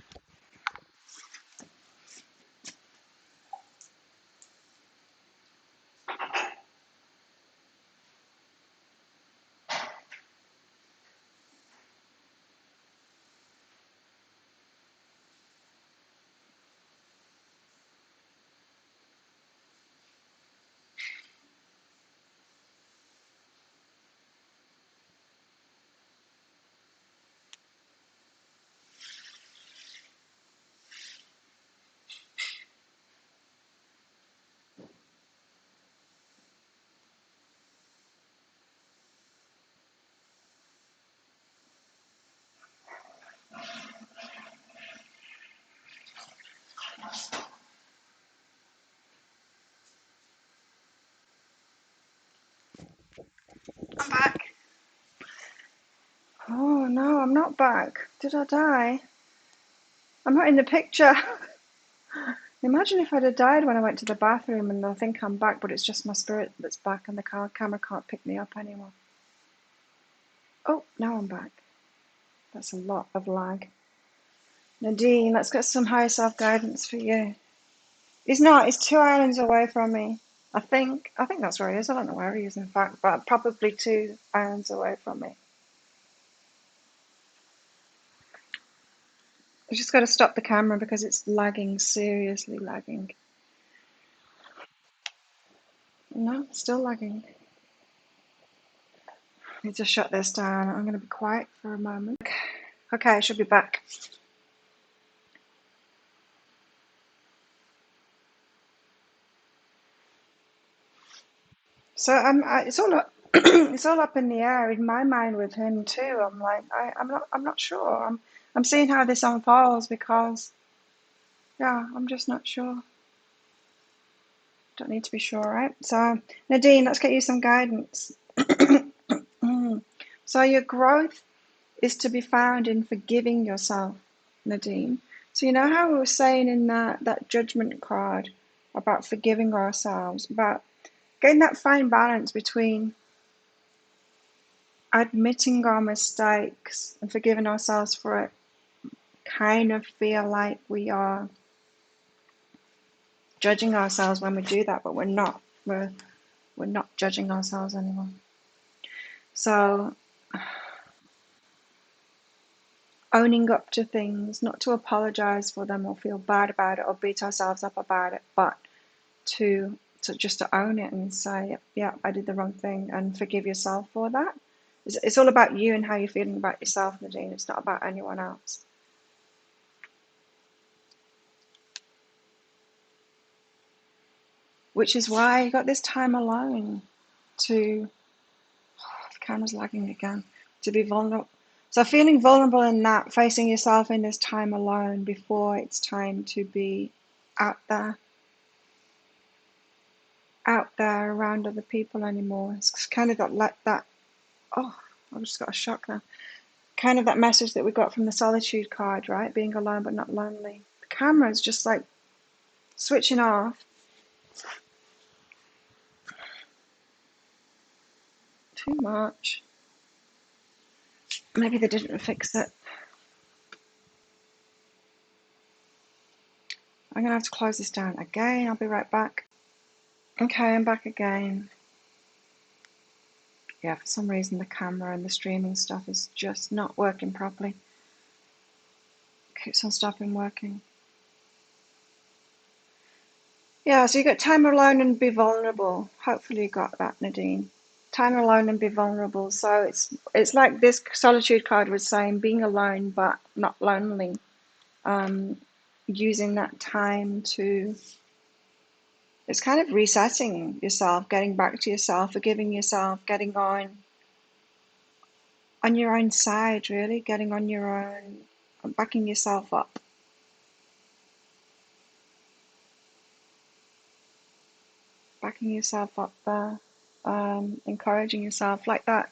I'm back. Oh no, I'm not back. Did I die? I'm not in the picture. Imagine if I'd have died when I went to the bathroom and I think I'm back, but it's just my spirit that's back and the camera can't pick me up anymore. Oh, now I'm back. That's a lot of lag. Nadine, let's get some higher self guidance for you. He's not. He's 2 islands away from me. I think that's where he is. I don't know where he is, in fact, but probably 2 islands away from me. I just got to stop the camera because it's lagging, seriously lagging. No, still lagging. I need to shut this down. I'm going to be quiet for a moment. Okay, I should be back. So it's all up, it's all up in the air in my mind with him too. I'm like, I'm not sure. I'm seeing how this unfolds because, yeah, I'm just not sure. Don't need to be sure, right? So, Nadine, let's get you some guidance. So your growth is to be found in forgiving yourself, Nadine. So you know how we were saying in that judgment card about forgiving ourselves, about getting that fine balance between admitting our mistakes and forgiving ourselves for it, kind of feel like we are judging ourselves when we do that, but we're not. We're not judging ourselves anymore. So owning up to things, not to apologize for them or feel bad about it or beat ourselves up about it, but to just to own it and say, yeah, I did the wrong thing, and forgive yourself for that. It's all about you and how you're feeling about yourself, Nadine. It's not about anyone else. Which is why you got this time alone to, the camera's lagging again, to be vulnerable. So feeling vulnerable in that, facing yourself in this time alone before it's time to be out there around other people anymore. It's kind of that, oh, I've just got a shock now. Kind of that message that we got from the solitude card, right? Being alone but not lonely. The camera is just like switching off. Too much. Maybe they didn't fix it. I'm gonna have to close this down again. I'll be right back. Okay, I'm back again. Yeah, for some reason the camera and the streaming stuff is just not working properly. It keeps on stopping working. Yeah, so you got time alone and be vulnerable. Hopefully you got that, Nadine. Time alone and be vulnerable. So it's like this solitude card was saying, being alone but not lonely. Using that time to, it's kind of resetting yourself, getting back to yourself, forgiving yourself, getting on your own side, really, getting on your own, backing yourself up. Backing yourself up there, encouraging yourself like that.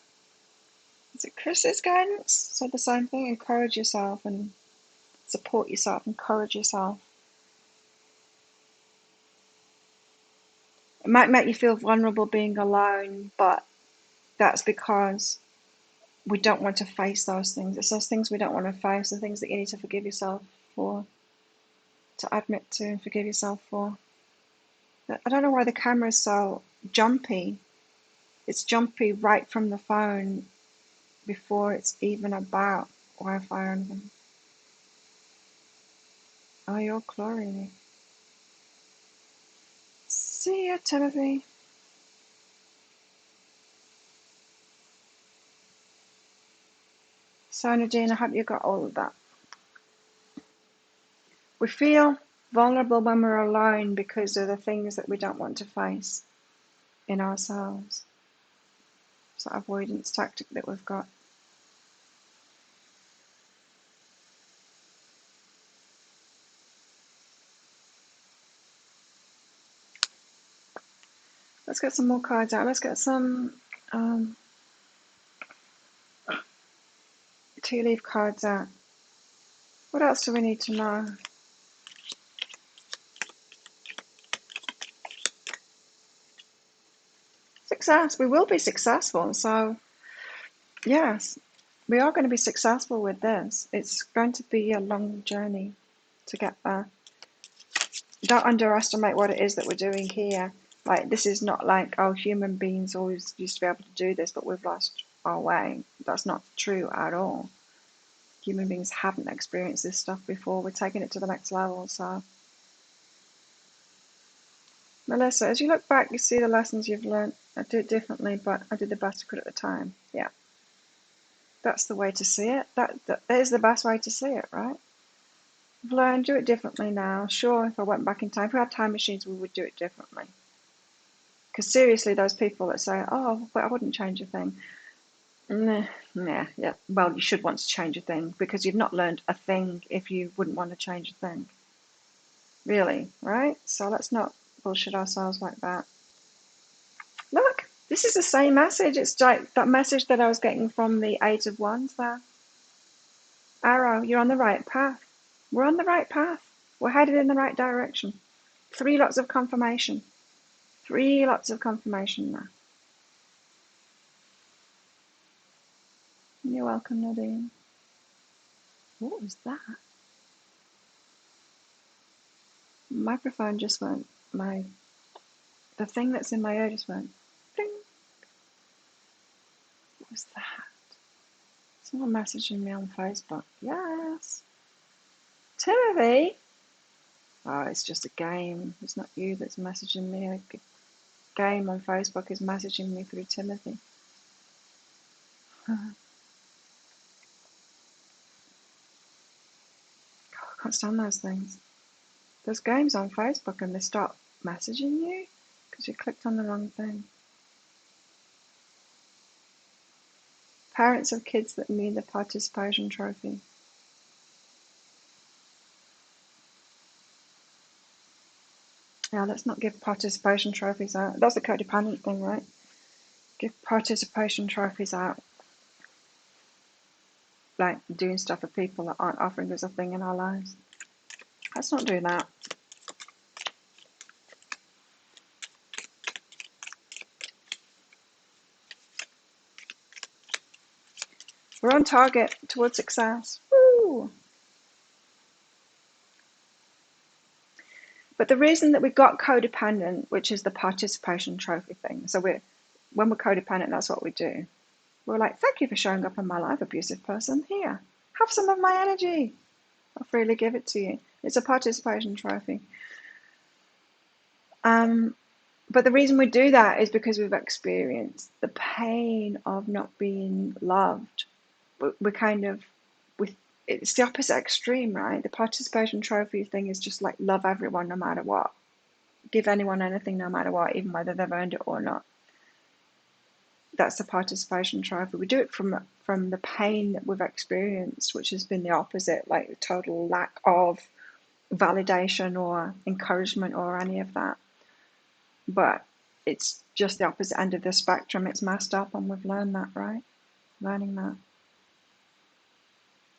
Is it Chris's guidance? So the same thing, encourage yourself and support yourself, encourage yourself. It might make you feel vulnerable being alone, but that's because we don't want to face those things. It's those things we don't want to face, the things that you need to forgive yourself for, to admit to and forgive yourself for. I don't know why the camera is so jumpy. It's jumpy right from the phone before it's even about Wi-Fi or anything. Oh, you're Chloe. See ya, Timothy. So Nadine, I hope you got all of that. We feel vulnerable when we're alone because of the things that we don't want to face in ourselves. It's that avoidance tactic that we've got. Let's get some more cards out. Let's get some tea leaf cards out. What else do we need to know? Success. We will be successful. So, yes, we are going to be successful with this. It's going to be a long journey to get there. Don't underestimate what it is that we're doing here. Like, this is not like, oh, human beings always used to be able to do this, but we've lost our way. That's not true at all. Human beings haven't experienced this stuff before. We're taking it to the next level. So, Melissa, as you look back, you see the lessons you've learned. I do it differently, but I did the best I could at the time. Yeah, that's the way to see it. That is the best way to see it, right? I've learned, do it differently now. Sure, if I went back in time, if we had time machines, we would do it differently. Because seriously, those people that say, oh, but I wouldn't change a thing. Nah, yeah. Well, you should want to change a thing because you've not learned a thing if you wouldn't want to change a thing. Really, right? So let's not bullshit ourselves like that. Look, this is the same message. It's like that message that I was getting from the Eight of Wands there. Arrow, you're on the right path. We're on the right path. We're headed in the right direction. 3 lots of confirmation. 3 lots of confirmation there. You're welcome, Nadine. What was that? Microphone just went. The thing that's in my ear just went. Ding. What was that? Someone messaging me on Facebook. Yes. Timothy. Oh, it's just a game. It's not you that's messaging me. A game on Facebook is messaging me through Timothy. I can't stand those things. There's games on Facebook and they start messaging you because you clicked on the wrong thing. Parents of kids that need the participation trophy. Yeah, let's not give participation trophies out. That's the codependent thing, right? Give participation trophies out. Like doing stuff for people that aren't offering us a thing in our lives. Let's not do that. We're on target towards success. Woo! But the reason that we got codependent, which is the participation trophy thing, so when we're codependent, that's what we do. We're like, thank you for showing up in my life, abusive person. Here, have some of my energy. I'll freely give it to you. It's a participation trophy. But But the reason we do that is because we've experienced the pain of not being loved. We're kind of, it's the opposite extreme, right? The participation trophy thing is just like love everyone no matter what. Give anyone anything no matter what, even whether they've earned it or not. That's the participation trophy. We do it from the pain that we've experienced, which has been the opposite, like the total lack of validation or encouragement or any of that. But it's just the opposite end of the spectrum. It's messed up, and we've learned that, right? Learning that.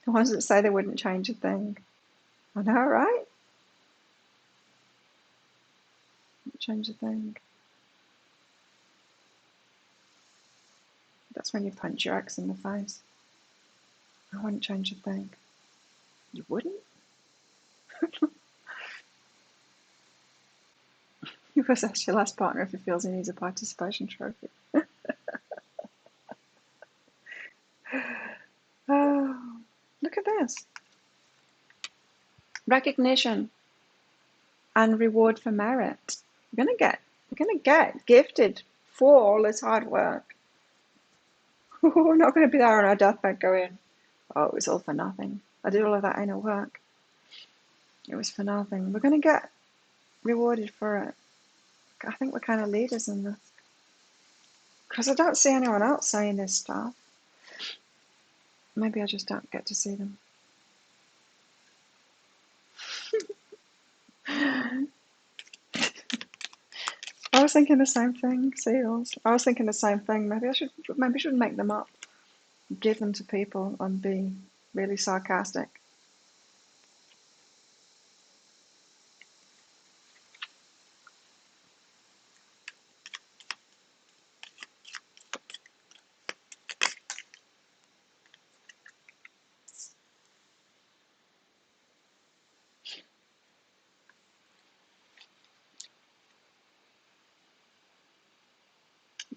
The ones that say they wouldn't change a thing. I know, right? Wouldn't change a thing. That's when you punch your ex in the face. I wouldn't change a thing. You wouldn't? You possess your last partner if he feels he needs a participation trophy. Oh, look at this. Recognition and reward for merit. We're gonna get gifted for all this hard work. We're not gonna be there on our deathbed going, oh, it was all for nothing. I did all of that inner work. It was for nothing. We're gonna get rewarded for it. I think we're kind of leaders in this. Because I don't see anyone else saying this stuff. Maybe I just don't get to see them. I was thinking the same thing, seals. I was thinking the same thing. Maybe I should make them up, give them to people, and be really sarcastic.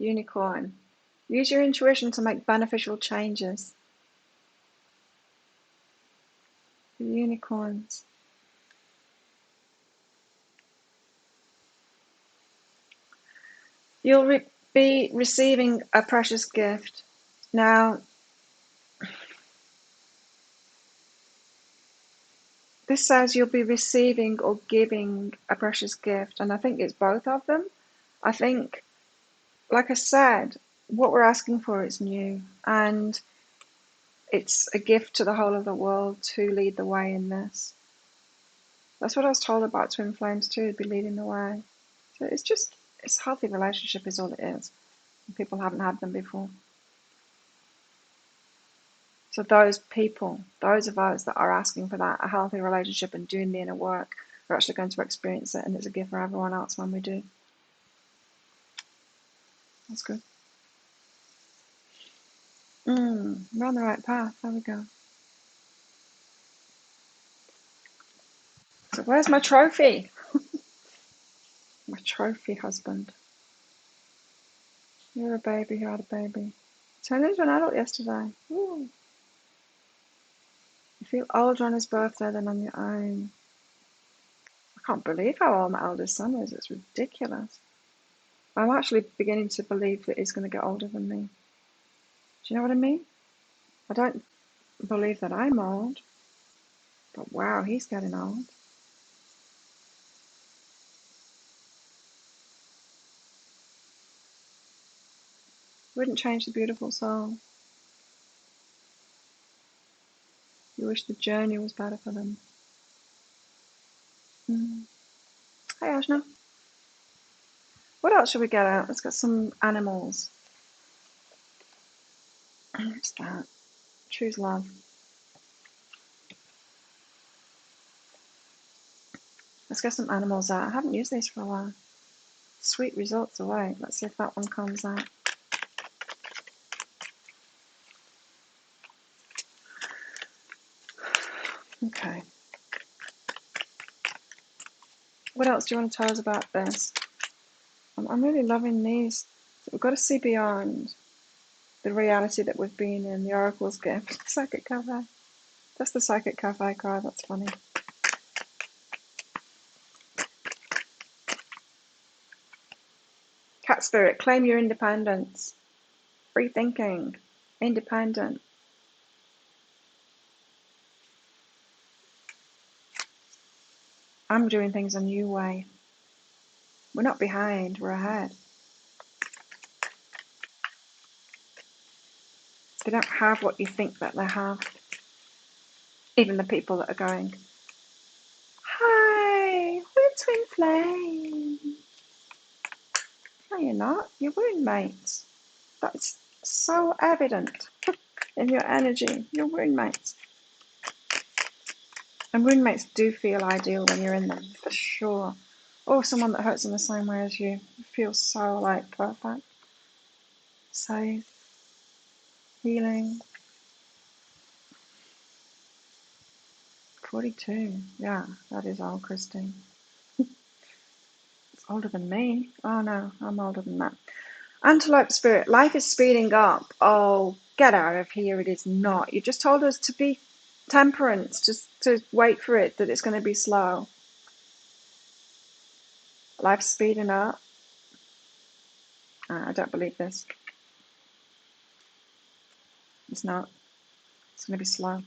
Unicorn. Use your intuition to make beneficial changes. The unicorns. You'll be receiving a precious gift. Now, this says you'll be receiving or giving a precious gift, and I think it's both of them. I think, like I said, what we're asking for is new, and it's a gift to the whole of the world to lead the way in this. That's what I was told about twin flames too, be leading the way. So it's a healthy relationship is all it is. People haven't had them before. So those people, those of us that are asking for that, a healthy relationship and doing the inner work, are actually going to experience it, and it's a gift for everyone else when we do. That's good. We're on the right path. There we go. So where's my trophy? My trophy husband. You're a baby, you had a baby. Turned into an adult yesterday. Ooh. You feel older on his birthday than on your own. I can't believe how old my eldest son is. It's ridiculous. I'm actually beginning to believe that he's going to get older than me. Do you know what I mean? I don't believe that I'm old, but wow, he's getting old. Wouldn't change the beautiful soul. You wish the journey was better for them. Hi, Ashna. What else should we get out? Let's get some animals. What's that? Choose love. Let's get some animals out. I haven't used these for a while. Sweet results away. Let's see if that one comes out. Okay. What else do you want to tell us about this? I'm really loving these. We've got to see beyond the reality that we've been in. The Oracle's gift. Psychic Cafe. That's the Psychic Cafe card. That's funny. Cat spirit, claim your independence. Free thinking. Independent. I'm doing things a new way. We're not behind, we're ahead. They don't have what you think that they have. Even the people that are going, hi, we're twin flames. No, you're not. You're roommates. That's so evident in your energy. You're roommates. And roommates do feel ideal when you're in them, for sure. Or someone that hurts in the same way as you. You feel so like perfect. Safe. Healing. 42. Yeah, that is old, Christine. It's older than me. Oh no, I'm older than that. Antelope spirit, life is speeding up. Oh, get out of here. It is not. You just told us to be temperance, just to wait for it, that it's going to be slow. Life's speeding up. I don't believe this. It's not. It's going to be slow.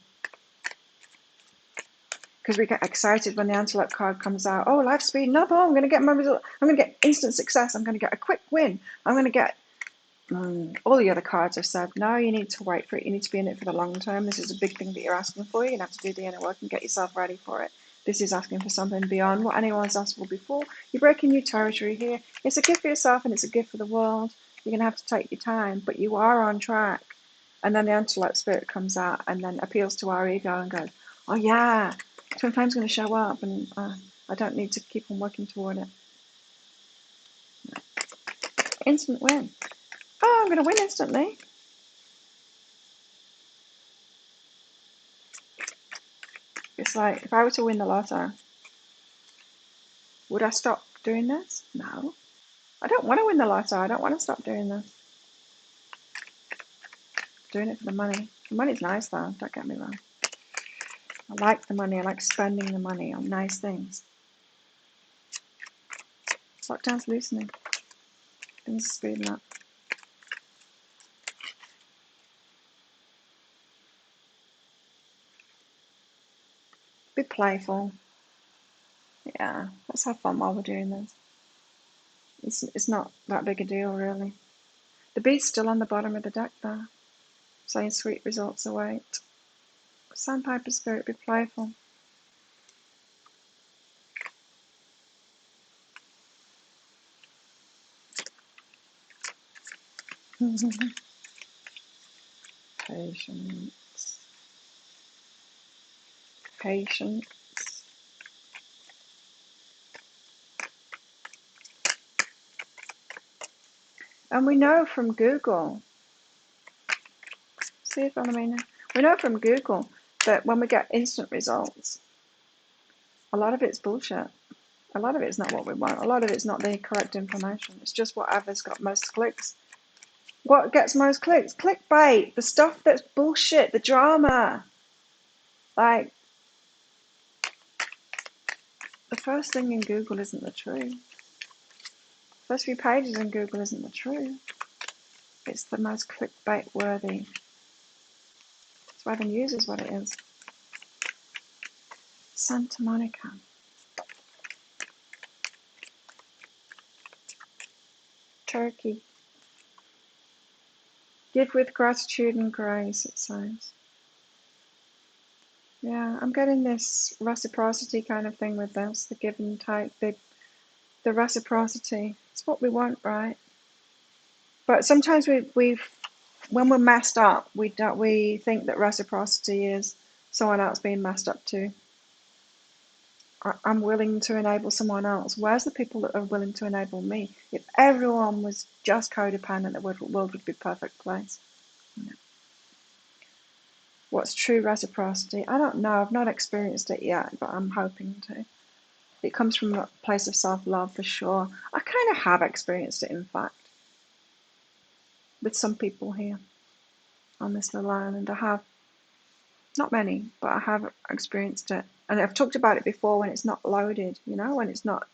Because we get excited when the antelope card comes out. Oh, life's speeding up. Oh, I'm going to get my result. I'm going to get instant success. I'm going to get a quick win. I'm going to get... all the other cards have said, no, you need to wait for it. You need to be in it for the long term. This is a big thing that you're asking for. You're going to have to do the inner work and get yourself ready for it. This is asking for something beyond what anyone's asked for before. You're breaking new territory here. It's a gift for yourself and it's a gift for the world. You're going to have to take your time, but you are on track. And then the antelope spirit comes out and then appeals to our ego and goes, oh yeah, twin flame's going to show up and I don't need to keep on working toward it. Instant win. Oh, I'm going to win instantly. It's like, if I were to win the lotto, would I stop doing this? No. I don't want to win the lotto. I don't want to stop doing this. Doing it for the money. The money's nice though, don't get me wrong. I like the money. I like spending the money on nice things. Lockdown's loosening. Things are speeding up. Be playful. Yeah, let's have fun while we're doing this. It's not that big a deal, really. The bee's still on the bottom of the deck there, saying sweet results await. Sandpiper spirit, be playful. Patience. Patience. And we know from Google, see if I mean, we know from Google that when we get instant results, a lot of it's bullshit. A lot of it's not what we want. A lot of it's not the correct information. It's just whatever's got most clicks. What gets most clicks? Clickbait, the stuff that's bullshit, the drama. Like, the first thing in Google isn't the truth. First few pages in Google isn't the truth. It's the most clickbait worthy. That's why the news is what it is. Santa Monica. Turkey. Give with gratitude and grace, it says. Yeah, I'm getting this reciprocity kind of thing with this, the give and take, the reciprocity. It's what we want, right? But sometimes we when we're messed up, we think that reciprocity is someone else being messed up too. I'm willing to enable someone else. Where's the people that are willing to enable me? If everyone was just codependent, the world would be a perfect place. What's true reciprocity? I don't know. I've not experienced it yet, but I'm hoping to. It comes from a place of self-love for sure. I kind of have experienced it, in fact, with some people here on this little island. I have. Not many, but I have experienced it. And I've talked about it before when it's not loaded, when it's not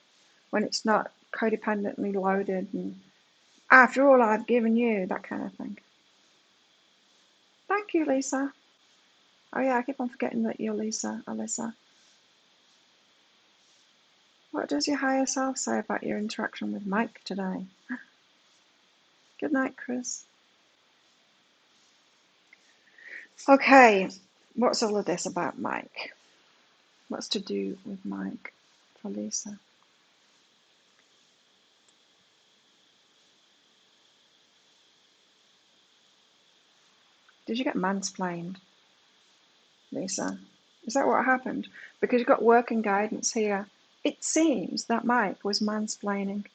codependently loaded and After all I've given you, that kind of thing. Thank you, Lisa. Oh yeah, I keep on forgetting that you're Lisa, Alyssa. What does your higher self say about your interaction with Mike today? Good night, Chris. Okay, what's all of this about Mike? What's to do with Mike for Lisa? Did you get mansplained, Lisa? Is that what happened? Because you've got work and guidance here. It seems that Mike was mansplaining.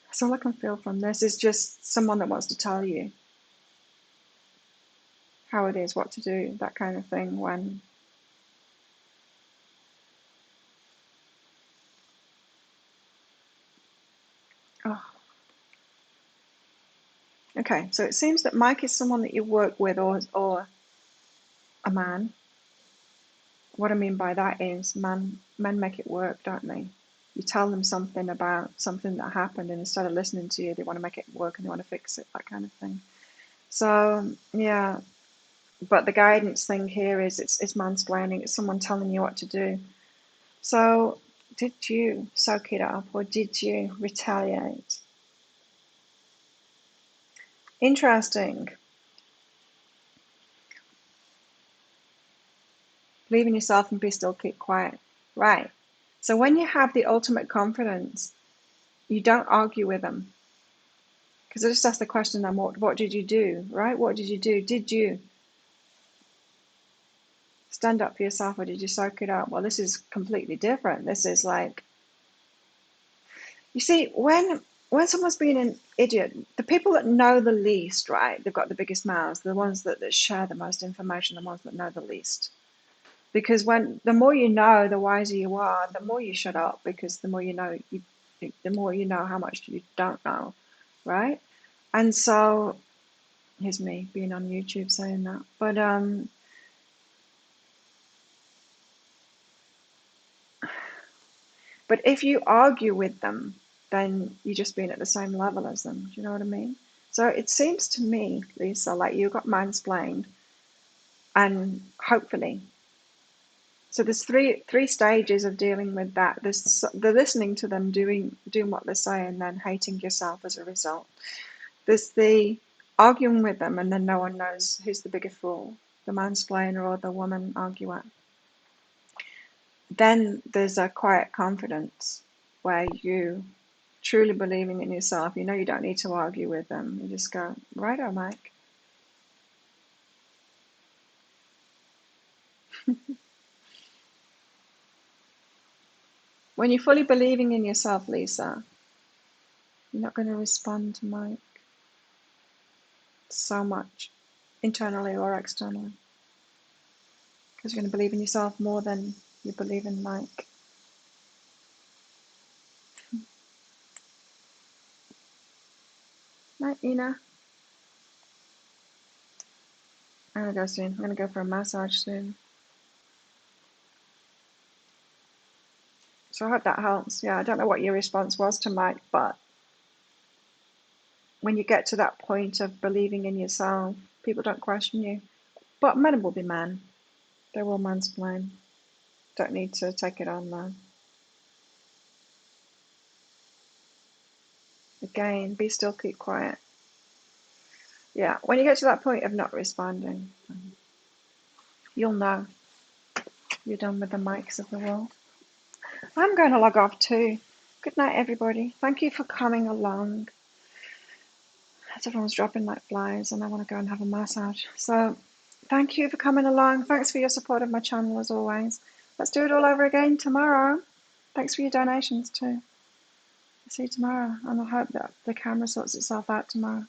That's all I can feel from this is just someone that wants to tell you how it is, what to do, that kind of thing when... Oh. Okay, so it seems that Mike is someone that you work with or a man. What I mean by that is men make it work, don't they? You tell them something about something that happened, and instead of listening to you, they want to make it work and they want to fix it, that kind of thing. So, yeah, but the guidance thing here is it's mansplaining. It's someone telling you what to do. So, did you soak it up or did you retaliate? Interesting. Believe in yourself and be still, keep quiet. Right. So when you have the ultimate confidence, you don't argue with them. Because I just asked the question then, what did you do, right? What did you do? Did you stand up for yourself or did you soak it up? Well, this is completely different. This is like, you see, when someone's being an idiot, the people that know the least, right? They've got the biggest mouths, the ones that share the most information, the ones that know the least. Because when the more you know, the wiser you are, the more you shut up because the more you know, the more you know how much you don't know, right? And so here's me being on YouTube saying that. But if you argue with them, then you're just being at the same level as them. Do you know what I mean? So it seems to me, Lisa, like you got mansplained, and hopefully, so there's three stages of dealing with that. There's the listening to them doing what they say and then hating yourself as a result. There's the arguing with them and then no one knows who's the bigger fool, the mansplainer or the woman arguer. Then there's a quiet confidence where you truly believing in yourself, you know you don't need to argue with them. You just go, righto, Mike. When you're fully believing in yourself, Lisa, you're not going to respond to Mike so much, internally or externally. Because you're going to believe in yourself more than you believe in Mike. Night, Ina. I'm going to go soon. I'm going to go for a massage soon. So I hope that helps. Yeah, I don't know what your response was to Mike, but when you get to that point of believing in yourself, people don't question you. But men will be men. They will mansplain. Don't need to take it on though. Again, be still, keep quiet. Yeah, when you get to that point of not responding, you'll know you're done with the mics of the world. I'm going to log off too. Good night, everybody. Thank you for coming along. As everyone's dropping like flies, and I want to go and have a massage. So, thank you for coming along. Thanks for your support of my channel as always. Let's do it all over again tomorrow. Thanks for your donations too. See you tomorrow, and I hope that the camera sorts itself out tomorrow.